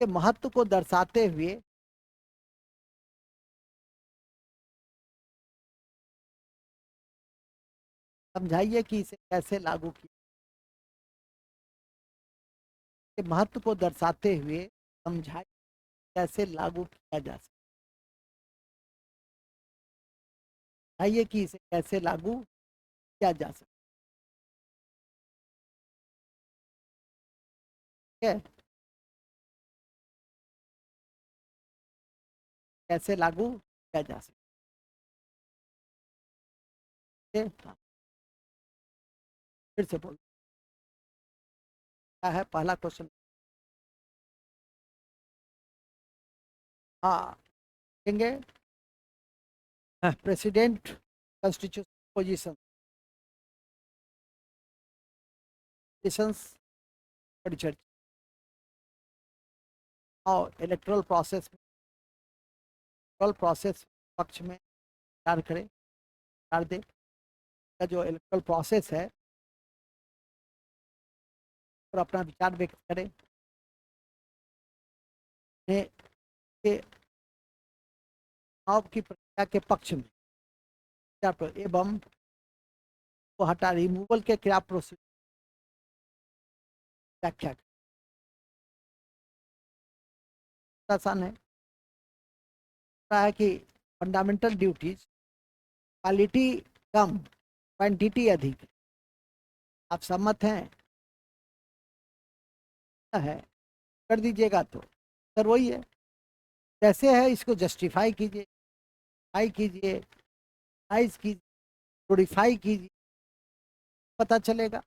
के महत्व को दर्शाते हुए समझाइए कि इसे कैसे लागू किया, के महत्व को दर्शाते हुए समझाइए कैसे लागू किया जा सकता है, कि इसे कैसे लागू किया जा सकता है, कैसे लागू किया जा सकता है। हाँ, फिर से बोलो, क्या है पहला क्वेश्चन? हाँ देखेंगे प्रेसिडेंट कॉन्स्टिट्यूशन पोजीशन बड़ी चर्चा और इलेक्ट्रल प्रोसेस पक्ष में विचार करें, विचार दे का जो इलेक्ट्रल प्रोसेस है और अपना विचार व्यक्त करें के चुनाव की प्रक्रिया के पक्ष में एवं वो हटा रिमूवल के क्या प्रोसीजर व्याख्या आसान है कि फंडामेंटल ड्यूटीज क्वालिटी कम क्वांटिटी अधिक। आप सहमत हैं? है कर दीजिएगा तो सर वही है, कैसे है इसको जस्टिफाई कीजिए, कीजिए, नाइस कीजिए, प्रोडिफाई कीजिए, पता चलेगा।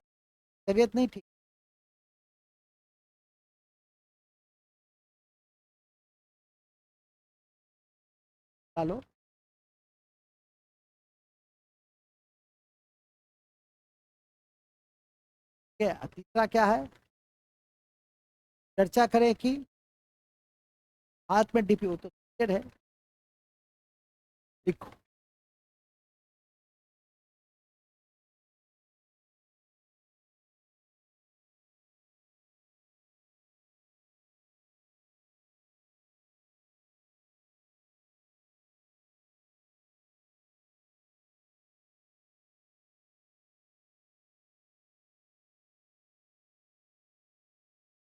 तबीयत नहीं ठीक? हेलो, तीसरा क्या है? चर्चा करें कि हाथ में डीपी हो तो है, लिखो